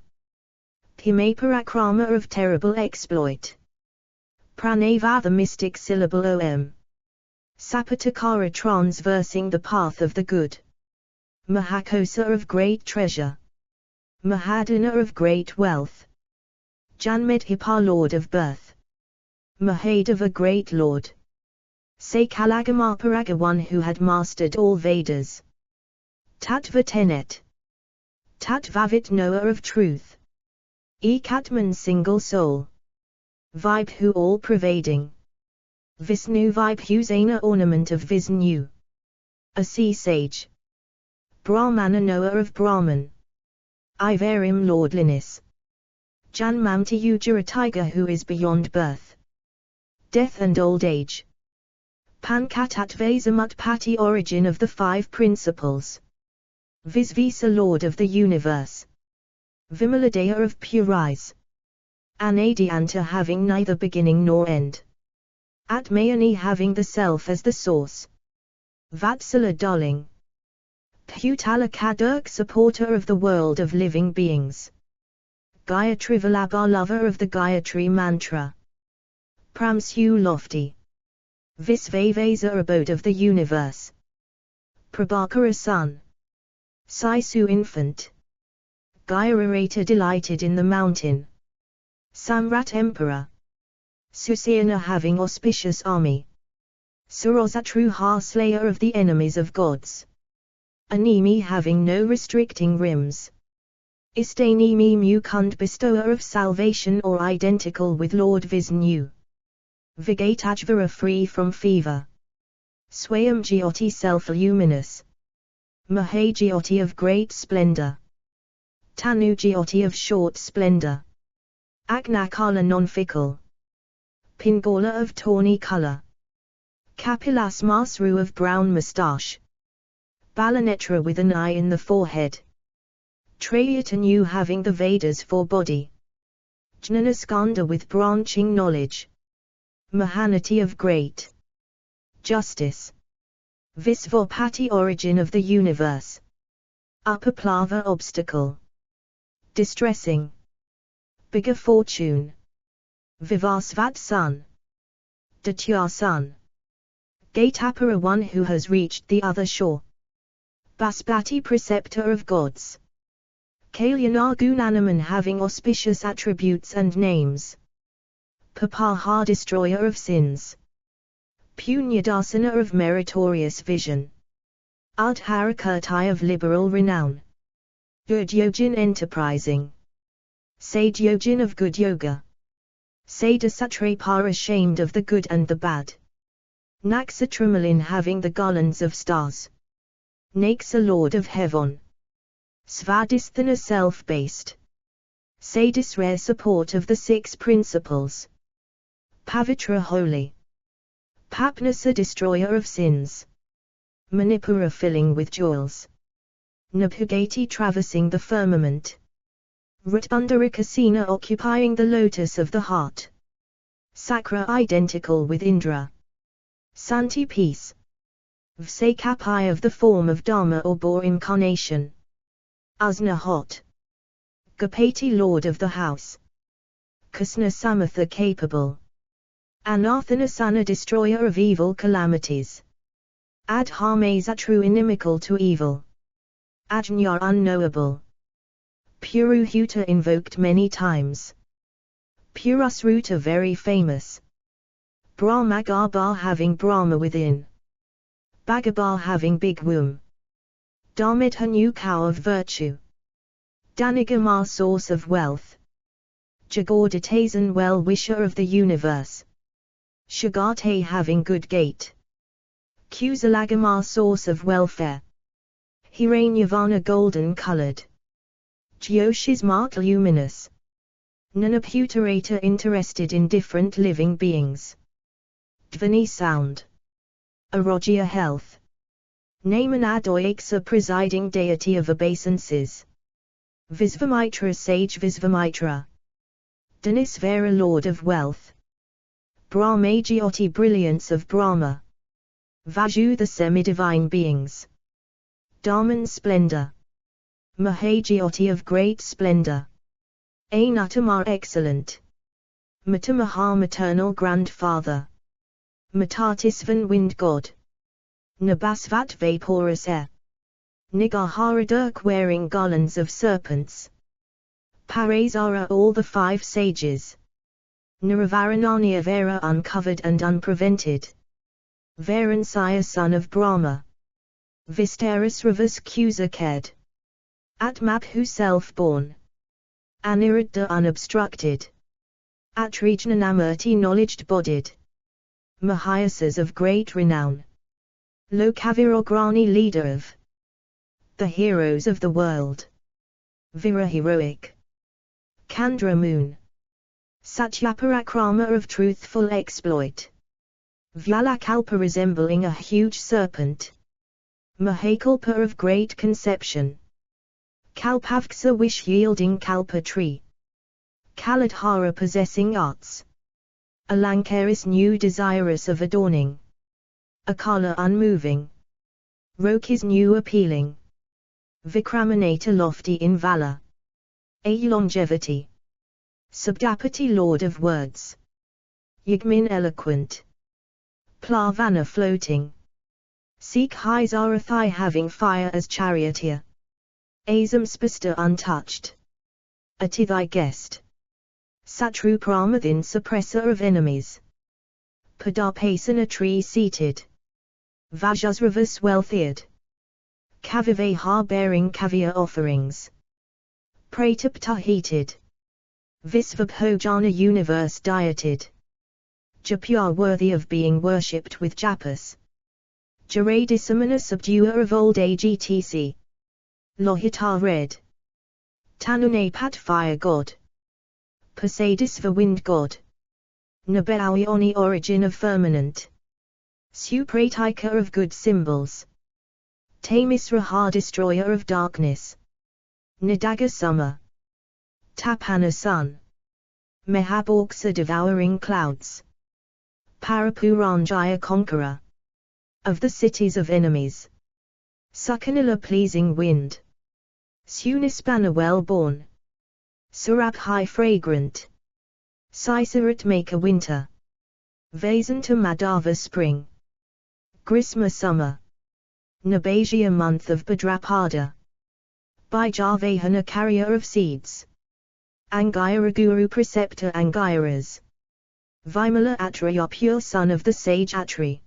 Pimaparakrama of terrible exploit. Pranava the mystic syllable om. Sapatakara transversing the path of the good. Mahakosa of great treasure. Mahadana of great wealth. Janmedhipa lord of birth. Mahadeva great lord. Sakalagamaparagga one who had mastered all Vedas. Tattva tenet. Tattvavit knower of truth. Ekatman single soul. Vibhu all pervading. Visnu Vibhusana ornament of Visnu. A sea sage. Brahmana knower of Brahman. Ivarim lordliness. Janmamti Ujjara tiger who is beyond birth. Death and old age. Pankatatvaisamutpati origin of the five principles. Visvisa lord of the universe. Vimaladaya of pure eyes. Anadianta having neither beginning nor end. Atmayani having the self as the source. Vatsala darling. Putala Kadurk supporter of the world of living beings. Gayatri Vallabha, lover of the Gayatri mantra. Pramsu lofty. Visvavasa, abode of the universe. Prabhakara son. Sisu infant. Gayararata, delighted in the mountain. Samrat emperor. Susena, having auspicious army. Sarosatruha, slayer of the enemies of gods. Animi, having no restricting rims. Istanimi Mukund, bestower of salvation or identical with Lord Vishnu. Vigatajvara, free from fever. Swayam Jyoti, self-luminous. Mahajyoti, of great splendor. Tanu Jyoti, of short splendor. Agnakala, non-fickle. Pingala, of tawny color. Kapilas Masru, of brown moustache. Balanetra, with an eye in the forehead. Trayatanu, having the Vedas for body. Jnanaskanda, with branching knowledge. Mahanati, of great justice. Visvapati, origin of the universe. Upaplava, obstacle. Distressing. Bigger fortune. Vivasvat, son. Datya, son. Gatapara, one who has reached the other shore. Baspati, preceptor of gods. Kalyana Gunanaman, having auspicious attributes and names. Papaha, destroyer of sins. Punyadasana, of meritorious vision. Adharakirtai, of liberal renown. Udyogin, enterprising. Sadyogin, of good yoga. Sadasatrapar, ashamed of the good and the bad. Naksatramalin, having the garlands of stars. Naksa, lord of heaven. Svadhisthana, self-based. Sadis, rare support of the six principles. Pavitra, holy. Papnasa, destroyer of sins. Manipura, filling with jewels. Nabhugati, traversing the firmament. Rutundarakasena, occupying the lotus of the heart. Sakra, identical with Indra. Santi, peace. Vsakapai, of the form of Dharma or boar incarnation. Asna, hot. Gopati, lord of the house. Kusna Samatha, capable. Anarthanasana, destroyer of evil calamities. Adharmesatru, inimical to evil. Ajna, unknowable. Puruhuta, invoked many times. Purusruta, very famous. Brahmagarbha, having Brahma within. Bhagabha, having big womb. Dharmedha, new cow of virtue. Danigama, source of wealth. Jagodatasan, well-wisher of the universe. Shagate, having good gait. Kusalagama, source of welfare. Hiranyavana, golden-colored. Jyotismart, luminous. Nanaputarator, interested in different living beings. Dhvani, sound. Arogya, health. Namanadoyaksa, presiding deity of obeisances. Visvamitra, sage Visvamitra. Dhanisvara, lord of wealth. Brahmajyoti, brilliance of Brahma. Vaju, the semi-divine beings. Dharman, splendor. Mahajyoti, of great splendor. Anutamar, excellent. Matamaha, maternal grandfather. Matatisvan, wind god. Nabasvat, vaporous air. Nigahara, dirk wearing garlands of serpents. Parasara, all the five sages. Naravarananya, Vera, uncovered and unprevented. Varansaya, son of Brahma. Vistaris, Ravas, Kusa, cared. Atmabhu, self-born. Aniruddha, unobstructed. Atrijnanamurti, knowledge-bodied. Mahayasas, of great renown. Lokavirograni, leader of the heroes of the world. Vira, heroic. Kandra, moon. Satyaparakrama, of truthful exploit. Vyalakalpa, resembling a huge serpent. Mahakalpa, of great conception. Kalpavksa, wish-yielding kalpa tree. Kaladhara, possessing arts. Alankaris, new, desirous of adorning. Akala, unmoving. Rokis, new, appealing. Vikramanata, lofty in valor. A, longevity. Subdapati lord of words. Yagmin eloquent. Plavana floating. Seek high Zarathai having fire as charioteer. Azam spasta untouched. Atithai guest. Satru Pramadin suppressor of enemies. Padapasana tree seated. Vajasravas well-thered. Kavivaha bearing caviar offerings. Pratapta heated. Visvabhojana universe dieted. Japya worthy of being worshipped with japas. Jaradisamana subduer of old age etc. Lohita red. Tanunapat fire god. Poseidisva wind god. Nabeawioni origin of firmament. Supratika of good symbols. Tamisraha destroyer of darkness. Nadaga summer. Tapana sun. Mehaborksa devouring clouds. Parapuranjaya conqueror. Of the cities of enemies. Sukanila pleasing wind. Sunispana well born. Surabhai fragrant. Sisarat make a winter. Vasanta Madhava spring. Grisma summer. Nabasia month of Bhadrapada. Bijavahana carrier of seeds. Angayara guru preceptor Angayaras. Vimala Atriya pure son of the sage Atri.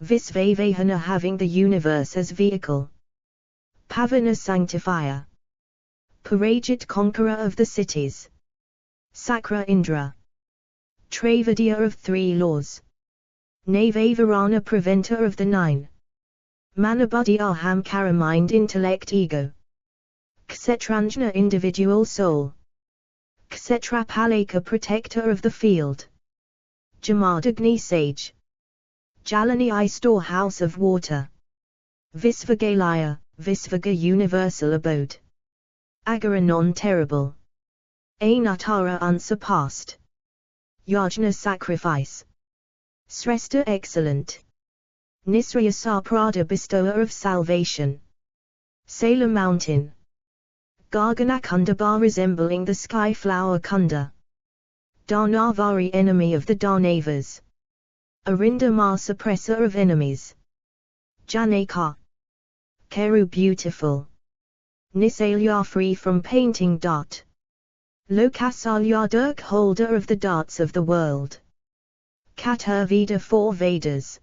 Visvavahana having the universe as vehicle. Pavana sanctifier. Parajit conqueror of the cities. Sakra Indra. Travadiya of three laws. Navavarana preventer of the nine. Manabudhi ahamkara mind intellect ego. Kshetranjana individual soul. Kshetrapalaka protector of the field. Jamadagni sage. Jalani I storehouse of water. Visvagalaya, Visvaga universal abode. Agara non-terrible. Ainatara unsurpassed. Yajna sacrifice. Srestha excellent. Nisraya Saprada bestower of salvation. Sailor mountain. Garganakunda bar resembling the sky flower kunda. Danavari enemy of the Danavas. Arindama suppressor of enemies. Janaka. Keru beautiful. Nisalya free from painting dart. Lokasalya dirk holder of the darts of the world. Katurveda four Vedas.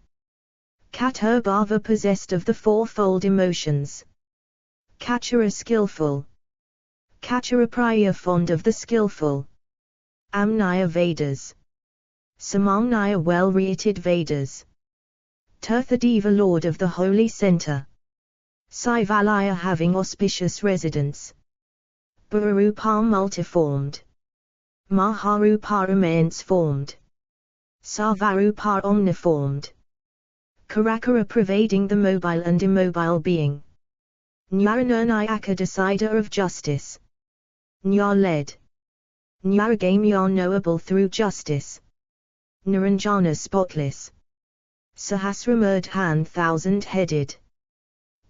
Katurbhava possessed of the fourfold emotions. Kachara skillful. Kacharapriya fond of the skillful. Amnaya Vedas. Samamnaya well-reated Vedas. Tirthadeva lord of the holy center. Saivalaya having auspicious residence. Bhurarupa multiformed. Maharupa immense formed. Sarvarupa omniformed. Karakara pervading the mobile and immobile being. Nyaranirnayaka decider of justice. Nya-led. Nyaragamya knowable through justice. Niranjana spotless. Sahasramurdhan thousand-headed.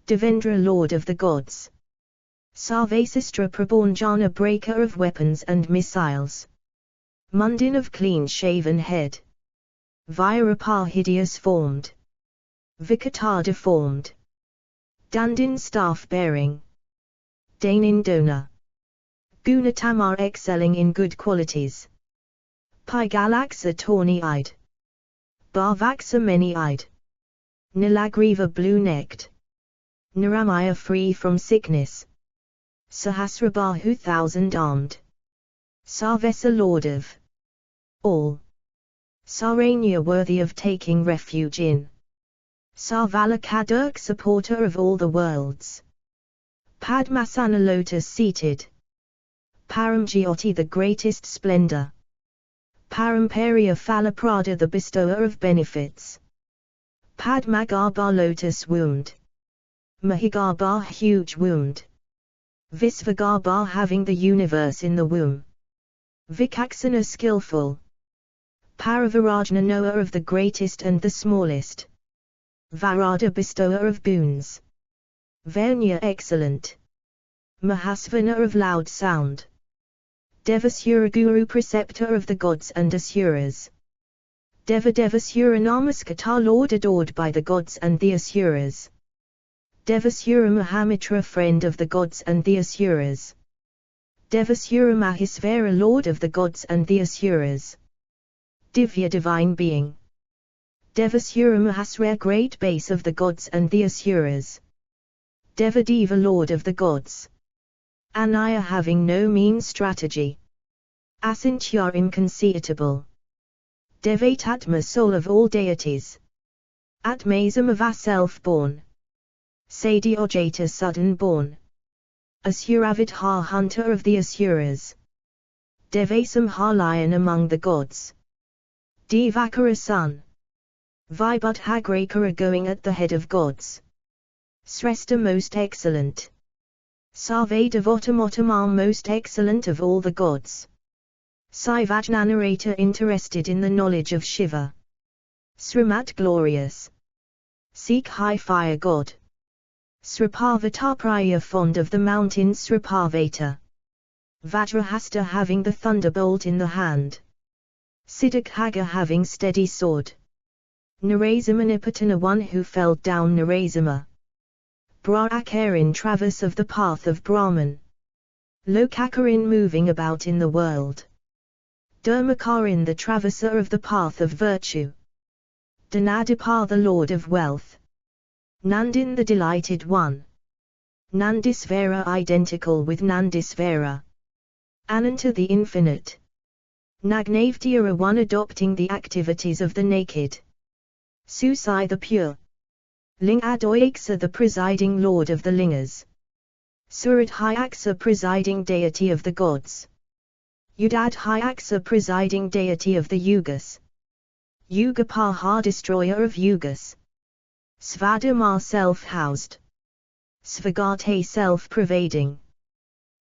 Devendra lord of the gods. Sarvasistra Prabhanjana breaker of weapons and missiles. Mundin of clean-shaven head. Vairapa hideous formed. Vikata deformed. Dandin staff bearing. Dainindona. Gunatamar excelling in good qualities. Pygalaksa tawny-eyed. Bhavaksa many-eyed. Nilagriva blue-necked. Niramaya free from sickness. Sahasrabahu thousand-armed. Sarvesa lord of all. Saranya worthy of taking refuge in. Sarvalakadurk supporter of all the worlds. Padmasana lotus seated. Paramjyoti the greatest splendor. Paramparya Phalaprada the bestower of benefits. Padmagarbha lotus wound. Mahigarbha huge wound. Visvagarbha having the universe in the womb. Vikaksana skillful. Paravarajna knower of the greatest and the smallest. Varada bestower of boons. Vanya excellent. Mahasvana of loud sound. Devasura Guru preceptor of the gods and asuras. Devasura Namaskar Lord adored by the gods and the asuras. Devasura Mahamitra friend of the gods and the asuras. Devasura Mahesvara Lord of the gods and the asuras. Divya divine being. Devasura Mahasra great base of the gods and the asuras. Devadeva Lord of the gods. Anaya having no mean strategy. Asintya inconceivable. Devatatma soul of all deities. Atmasam of self-born. Sadiojata sudden born. Asuravidha hunter of the asuras. Devasam lion among the gods. Devakara son. Vibhudhagrakara going at the head of gods. Srestha most excellent. Sarve Devotamottamal most excellent of all the gods. Sivajna narrator interested in the knowledge of Shiva. Srimat glorious. Seek high fire god. Sriparvatapraya fond of the mountain Sriparvata. Vajrahasta having the thunderbolt in the hand. Siddhakhaga having steady sword. Narasimhanipatana one who felled down Narasimha. Brahakarin traverse of the path of Brahman. Lokakarin moving about in the world. Dharmakarin the traverser of the path of virtue. Dhanadipar the lord of wealth. Nandin the delighted one. Nandisvara identical with Nandisvara. Ananta the infinite. Nagnavdhyara one adopting the activities of the naked. Susai the pure. Lingadoyaksa the presiding lord of the lingas. Suradhyaksa presiding deity of the gods. Udadhyaksa presiding deity of the yugas. Yugapaha destroyer of yugas. Svadama self-housed. Svagate self-pervading.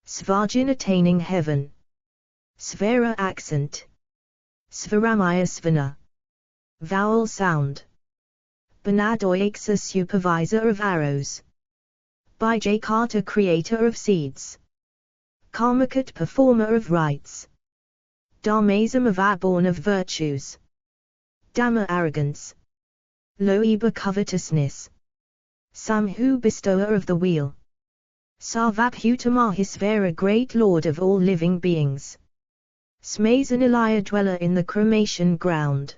Svajin attaining heaven. Svara accent. Svaramaya svana. Vowel sound. Banadoyaksa supervisor of arrows. Bijakata creator of seeds. Karmakat performer of rites. Dharmasam born of virtues. Dhamma arrogance. Loeba covetousness. Samhu bestower of the wheel. Sarvabhutamahesvara great lord of all living beings. Smasanilaya dweller in the cremation ground.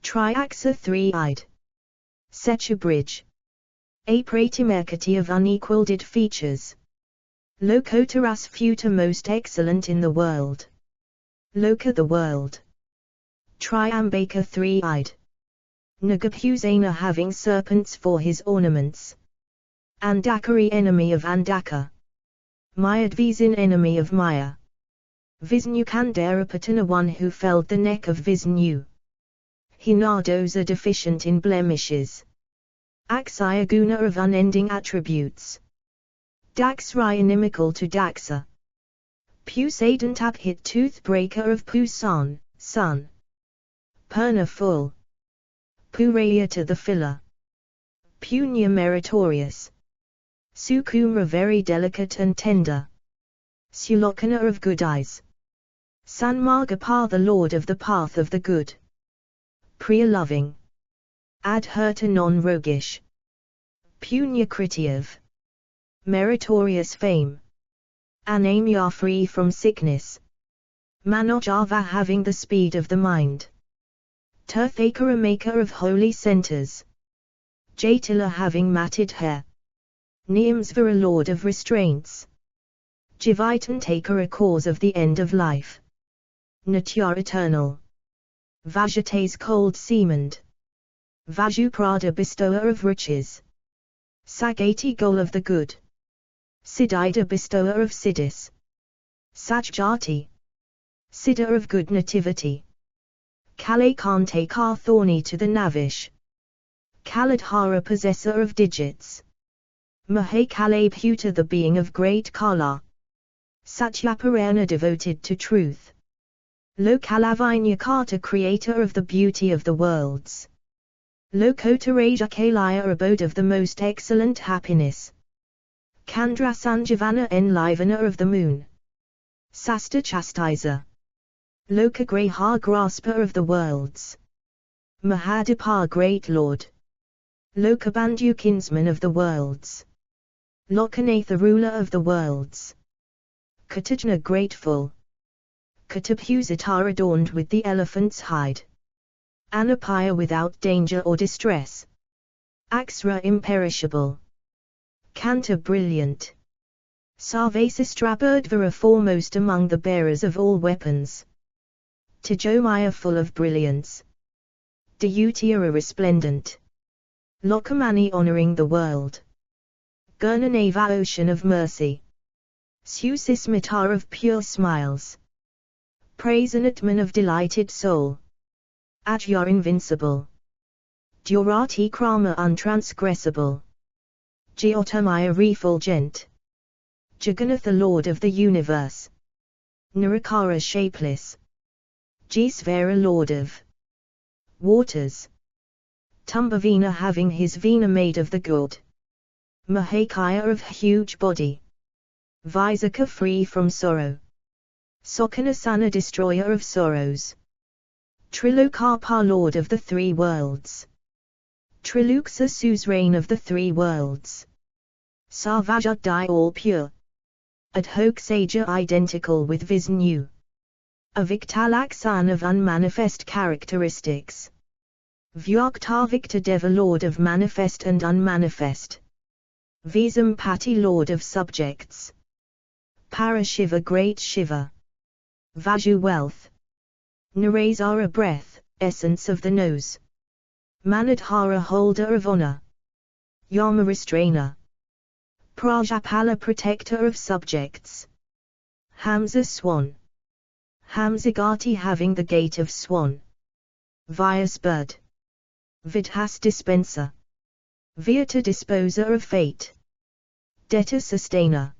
Triaksa three-eyed. Secha bridge. A pratimerkati of unequaled features. Lokotaras futa most excellent in the world. Loka the world. Triambaka three-eyed. Nagabhusena having serpents for his ornaments. Andakari enemy of Andaka. Mayadvisin enemy of Maya. Visnu Kandarapatana one who felled the neck of Visnu. Hinadosa deficient in blemishes. Aksayaguna of unending attributes. Daksraya inimical to Daksa. Pusadantaphit toothbreaker of Pusan, sun. Purna full. Puraya to the filler. Punya meritorious. Sukumra very delicate and tender. Sulokana of good eyes. Sanmargapa the lord of the path of the good. Priya loving. Adherta non-roguish. Punya kritiv. Meritorious fame. Anamya free from sickness. Manojava having the speed of the mind. Tirthakara maker of holy centers. Jatila having matted hair. Niyamsvara lord of restraints. Jivitan taker a cause of the end of life. Natya eternal. Vajata's cold seamed. Vajuprada bestower of riches. Sagati goal of the good. Siddhida bestower of siddhis. Sajjati. Siddha of good nativity. Kalakante car thorny to the navish. Kaladhara possessor of digits. Mahakalabhuta the being of great Kala. Satyaparana devoted to truth. Lokalavinyakata creator of the beauty of the worlds. Lokotarajakalaya abode of the most excellent happiness. Kandra Sanjivana enlivener of the moon. Sasta chastiser. Lokagraha grasper of the worlds. Mahadipar great lord. Lokabandhu kinsman of the worlds. Lokanatha ruler of the worlds. Katajna grateful. Kataphusitar adorned with the elephant's hide. Anapaya without danger or distress. Aksra imperishable. Kanta brilliant. Sarvasistraburdvara foremost among the bearers of all weapons. Tejomaya full of brilliance. Dayutira resplendent. Lokamani honoring the world. Gurnanava ocean of mercy. Susismitar of pure smiles. Praise and Atman of delighted soul. Adyar invincible. Durati Krama untransgressible. Jyotamaya refulgent. Jagannatha Lord of the universe. Nirakara shapeless. Jisvara Lord of waters. Tumbavina having his vina made of the good. Mahakaya of huge body. Vaisaka free from sorrow. Sokanasana destroyer of sorrows. Trilokapa Lord of the three worlds. Triluksa suzerain of the three worlds. Sarvajadai all pure. Adhoksaja identical with Vishnu. Aviktalaksan of unmanifest characteristics. Vyaktavikta Deva Lord of manifest and unmanifest. Visampati Lord of subjects. Parashiva Great Shiva. Vaju wealth. Narazara breath, essence of the nose. Manadhara holder of honor. Yama restrainer. Prajapala protector of subjects. Hamza swan. Hamzagati having the gate of swan. Vyas bird. Vidhas dispenser. Vyata disposer of fate. Debtor sustainer.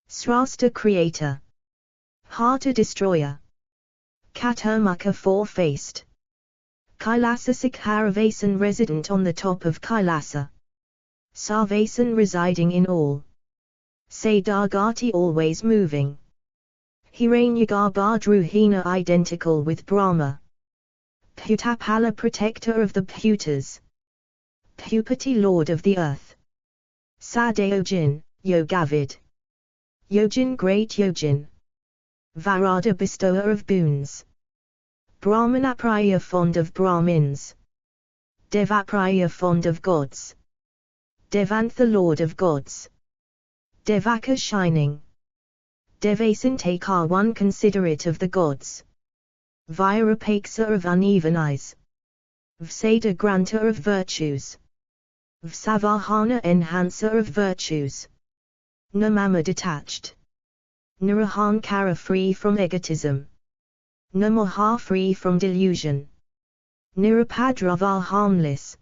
Srasta creator. Hata destroyer. Katamukha four-faced. Kailasa Sikharavasan resident on the top of Kailasa. Sarvasan residing in all. Sadargati always moving. Hiranyagarbhadruhina identical with Brahma. Putapala protector of the Putas. Pupati Lord of the earth. Sadayojin, Yogavid. Yojin great Yojin. Varada bestower of boons. Brahmanapraya fond of Brahmins. Devapraya fond of gods. Devantha Lord of gods. Devaka shining. Devasantakar one considerate of the gods. Virapaksa of uneven eyes. Vsada granter of virtues. Vsavahana enhancer of virtues. Namama detached. Narahankara free from egotism. Namaha free from delusion. Nirapadrava harmless.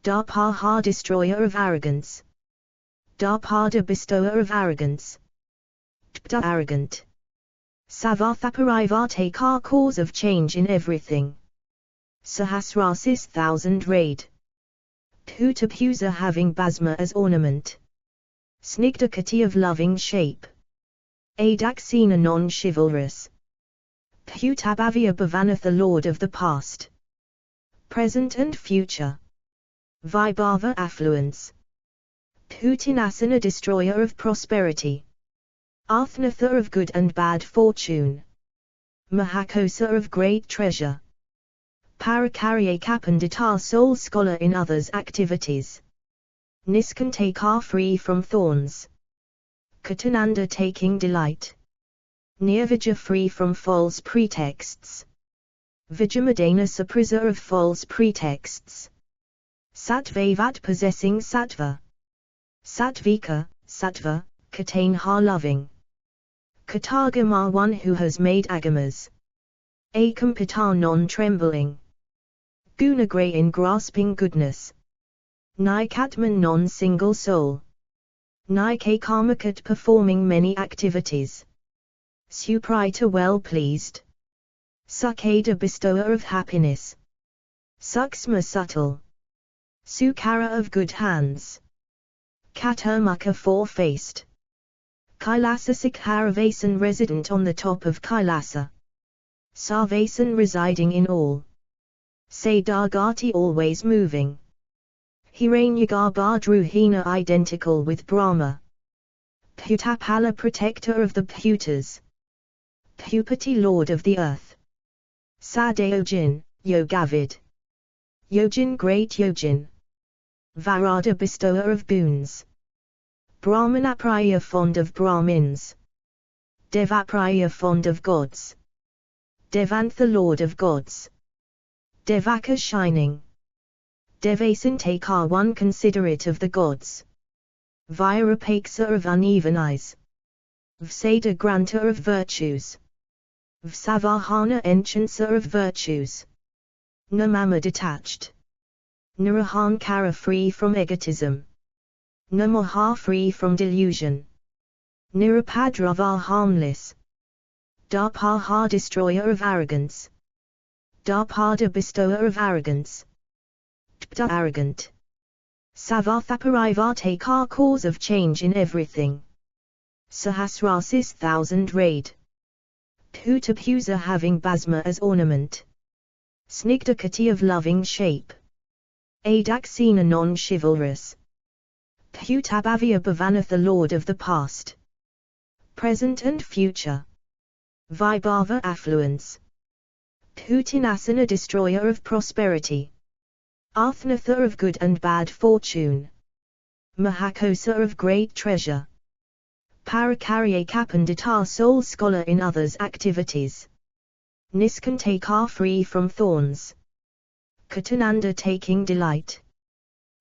Darpaha destroyer of arrogance. Darpada bestower of arrogance. Tpta arrogant. Savathaparivate cause of change in everything. Sahasrasis thousand raid. Putapusa having basma as ornament. Snigdakati of loving shape. Adaksina non-chivalrous. Putabhavya Bhavanatha Lord of the past. Present and future. Vibhava affluence. Putinasana destroyer of prosperity. Arthnatha of good and bad fortune. Mahakosa of great treasure. Parakarya Kapandita soul scholar in others' activities. Niskantakar free from thorns. Katananda taking delight. Nirvija free from false pretexts. Vijamadana suppressor of false pretexts. Sattvavat possessing sattva. Sattvika, sattva, Katanha loving. Katagama one who has made agamas. Akampita non-trembling. Gunagray in grasping goodness. Nikatman non-single soul. Nikakamakat performing many activities. Suprita well-pleased. Sukhada bestower of happiness. Suksma subtle. Sukara of good hands. Katamukha four-faced. Kailasa Sikhharavasan resident on the top of Kailasa. Sarvasan residing in all. Sadargati always moving. Hiranyagarbhadruhina identical with Brahma. Putapala protector of the Putas. Pupati lord of the earth. Sadayojin, Yogavid. Yojin great Yojin. Varada bestower of boons. Brahmanapraya fond of Brahmins. Devapraya fond of gods. Devantha lord of gods. Devaka shining. Devasantakar one considerate of the gods. Virapaksa of uneven eyes. Vsada granter of virtues. Vsavahana enchancer of virtues. Namama detached. Narahankara free from egotism. Namaha free from delusion. Nirapadrava harmless. Darpaha destroyer of arrogance. Darpada bestower of arrogance. Dpta arrogant. Savathaparaivatakar cause of change in everything. Sahasrasis thousand raid. Putapusa having basma as ornament. Snigdakati of loving shape. Adaksina non-chivalrous. Putabhavya Bhavanath the lord of the past. Present and future. Vibhava affluence. Putinasana destroyer of prosperity. Arthnatha of good and bad fortune. Mahakosa of great treasure. Parakarya Kapandita soul scholar in others' activities. Niskantakar free from thorns. Katananda taking delight.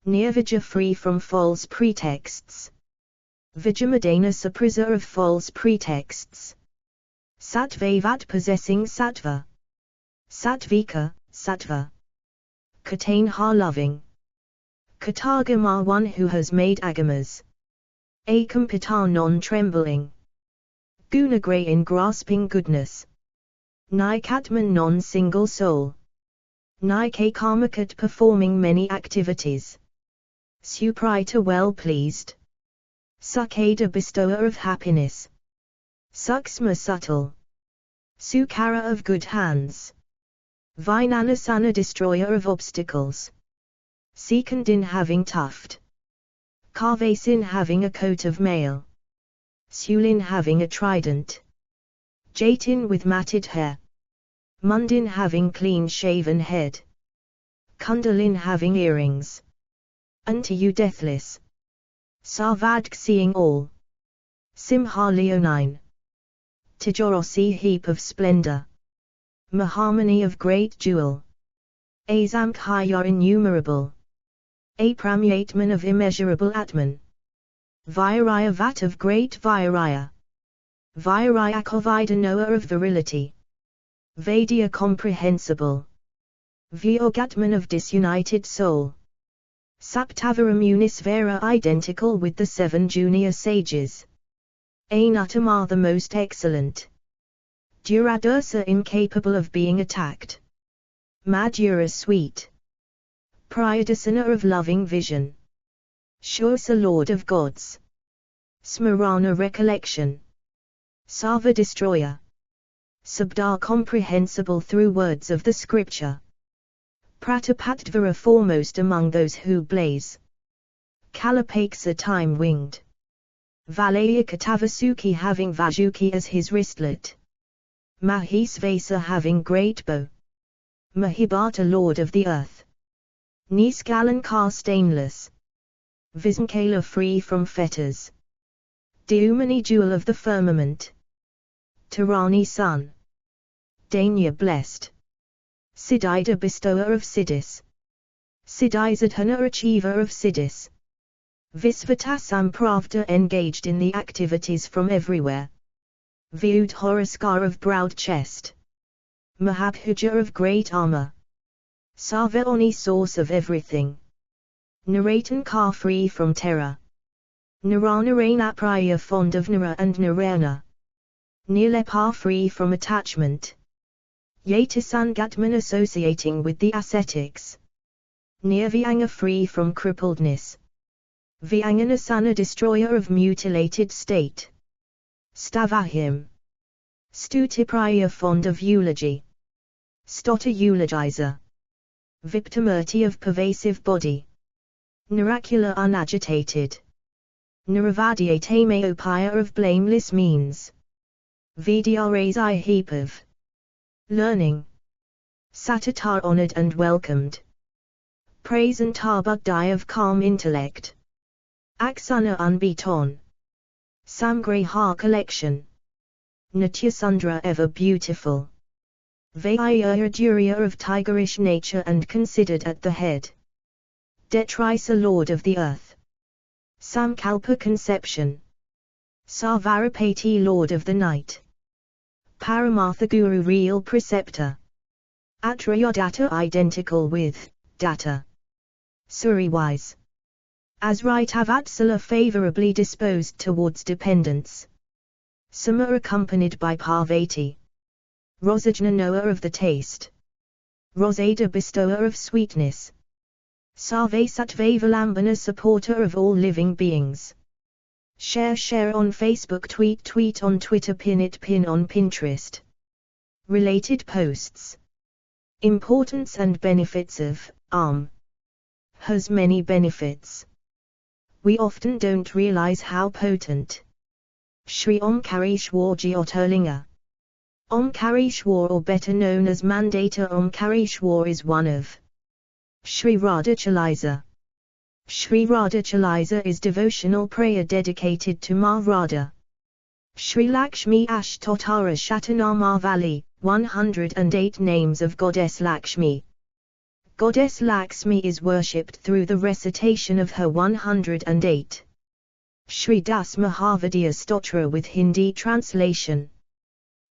Nirvija free from false pretexts. Vijamadana suppressor of false pretexts. Sattvavat possessing sattva. Sattvika, sattva. Katanha loving. Katagama one who has made agamas. Akampita non-trembling. Gunagrey in grasping goodness. Nikatman non-single soul. Nikakamakat performing many activities. Suprita well-pleased. Sukhada bestower of happiness. Suksma subtle. Sukara of good hands. Vinanasana destroyer of obstacles. Sikandin having tuft. Karvasin having a coat of mail. Sulin having a trident. Jatin with matted hair. Mundin having clean-shaven head. Kundalin having earrings. Unto you deathless. Sarvadk seeing all. Simha leonine. Tijorosi heap of splendor. Mahamani of great jewel. Azamkhaya innumerable. Apramyatman of immeasurable Atman. Viraya vat of great Viraya. Virayakovida knower of virility. Vedya comprehensible. Vyogatman of disunited soul. Saptavara Munisvara identical with the 7 junior sages. Ainutama the most excellent. Duradursa incapable of being attacked. Madhura sweet. Prayadasana of loving vision. Shursa lord of gods. Smarana recollection. Sava destroyer. Sabda comprehensible through words of the scripture. Pratapatdvara foremost among those who blaze. Kalapaksa time-winged. Valaya Katavasuki having Vajuki as his wristlet. Mahisvesa having great bow. Mahibata lord of the earth. Niskalankar stainless. Visankala free from fetters. Deumani jewel of the firmament. Tarani sun. Danya blessed. Siddhida bestower of Siddhis. Siddhisadhana achiever of Siddhis. Visvata Sampravta engaged in the activities from everywhere. Vyud Horoskar of browed chest. Mahabhuja of great armor. Sarvaoni source of everything. Naratankar free from terror. Naranarainapraya fond of Nara and Narayana. Nilepa free from attachment. Yatisangatman associating with the ascetics. Nirvyanga free from crippledness. Vyanganasana destroyer of mutilated state. Stavahim. Stutipriya fond of eulogy. Stotter eulogizer. Victimurti of pervasive body. Naracular unagitated. Naravadiate meopia of blameless means. Vidyaras I heap of. Learning. Satatar honored and welcomed. Praise and tarbugdai of calm intellect. Aksana unbeaten. Samgriha collection. Natyasundra ever beautiful. Vaiyadurya of tigerish nature and considered at the head. Detrisa lord of the earth. Samkalpa conception. Sarvarapati lord of the night. Paramartha guru real preceptor. Atrayodata identical with data. Suri-wise. Asritavatsala favorably disposed towards dependence. Sama accompanied by Parvati. Rosajna knower of the taste. Rosada bestower of sweetness. Sarvasatvavalambana supporter of all living beings. Share on Facebook, tweet on Twitter, pin on Pinterest. Related posts. Importance and benefits of has many benefits. We often don't realize how potent. Shri Omkarishwar Jyotirlinga. Omkarishwar, or better known as Mandata Omkarishwar, is one of Shri Radhachalisa. Shri Radhachalisa is devotional prayer dedicated to Ma Radha. Shri Lakshmi Ashtotara Shatanamavali, 108 names of Goddess Lakshmi. Goddess Lakshmi is worshipped through the recitation of her 108 Shri Das Mahavidya Stotra with Hindi translation.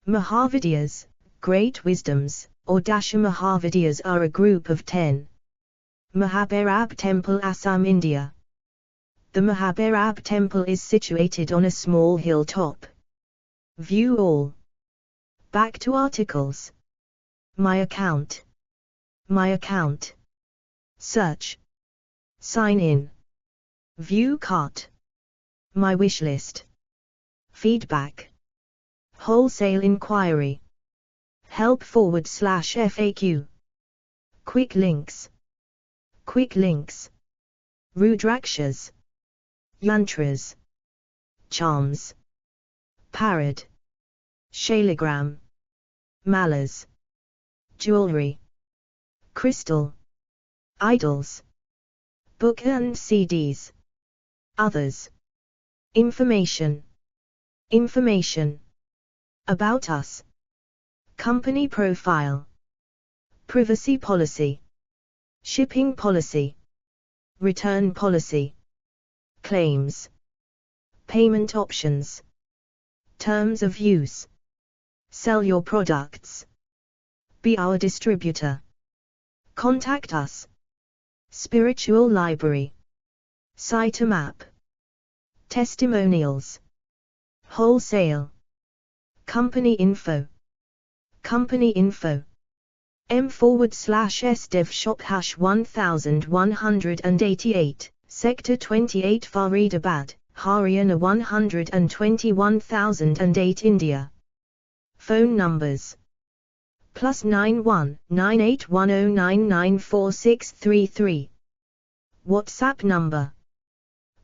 Mahavidyas, great wisdoms, or Dasha Mahavidyas, are a group of 10. Mahabhairab Temple, Assam, India. The Mahabhairab Temple is situated on a small hilltop. View all. Back to articles. My account. My account. Search. Sign in. View cart. My wish list. Feedback. Wholesale inquiry. Help /FAQ. Quick links. Quick links. Rudrakshas. Yantras. Charms. Parad. Shaligram. Malas. Jewelry. Crystal. Idols. Book and CDs. Others. Information. Information. About us. Company profile. Privacy policy. Shipping policy. Return policy. Claims. Payment options. Terms of use. Sell your products. Be our distributor. Contact us. Spiritual library. Sitemap. Testimonials. Wholesale. Company info. Company info. M/S Devshoppe #1188, Sector 28, Faridabad, Haryana 121,008, India. Phone numbers. +91 9810994633. WhatsApp number.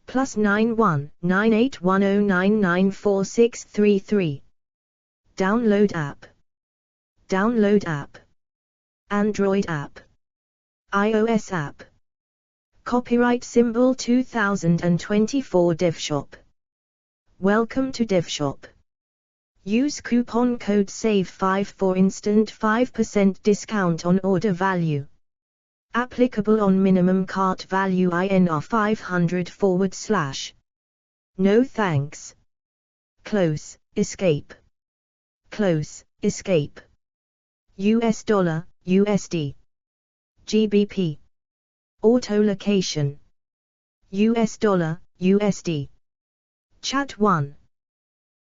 +91 9810994633. Download app. Download app. Android app. iOS app. Copyright symbol 2024 Devshoppe. Welcome to Devshoppe. Use coupon code SAVE5 for instant 5% discount on order value. Applicable on minimum cart value INR 500 / No thanks. Close, escape. Close, escape. US dollar, USD. GBP. Auto location. US dollar, USD. Chat 1.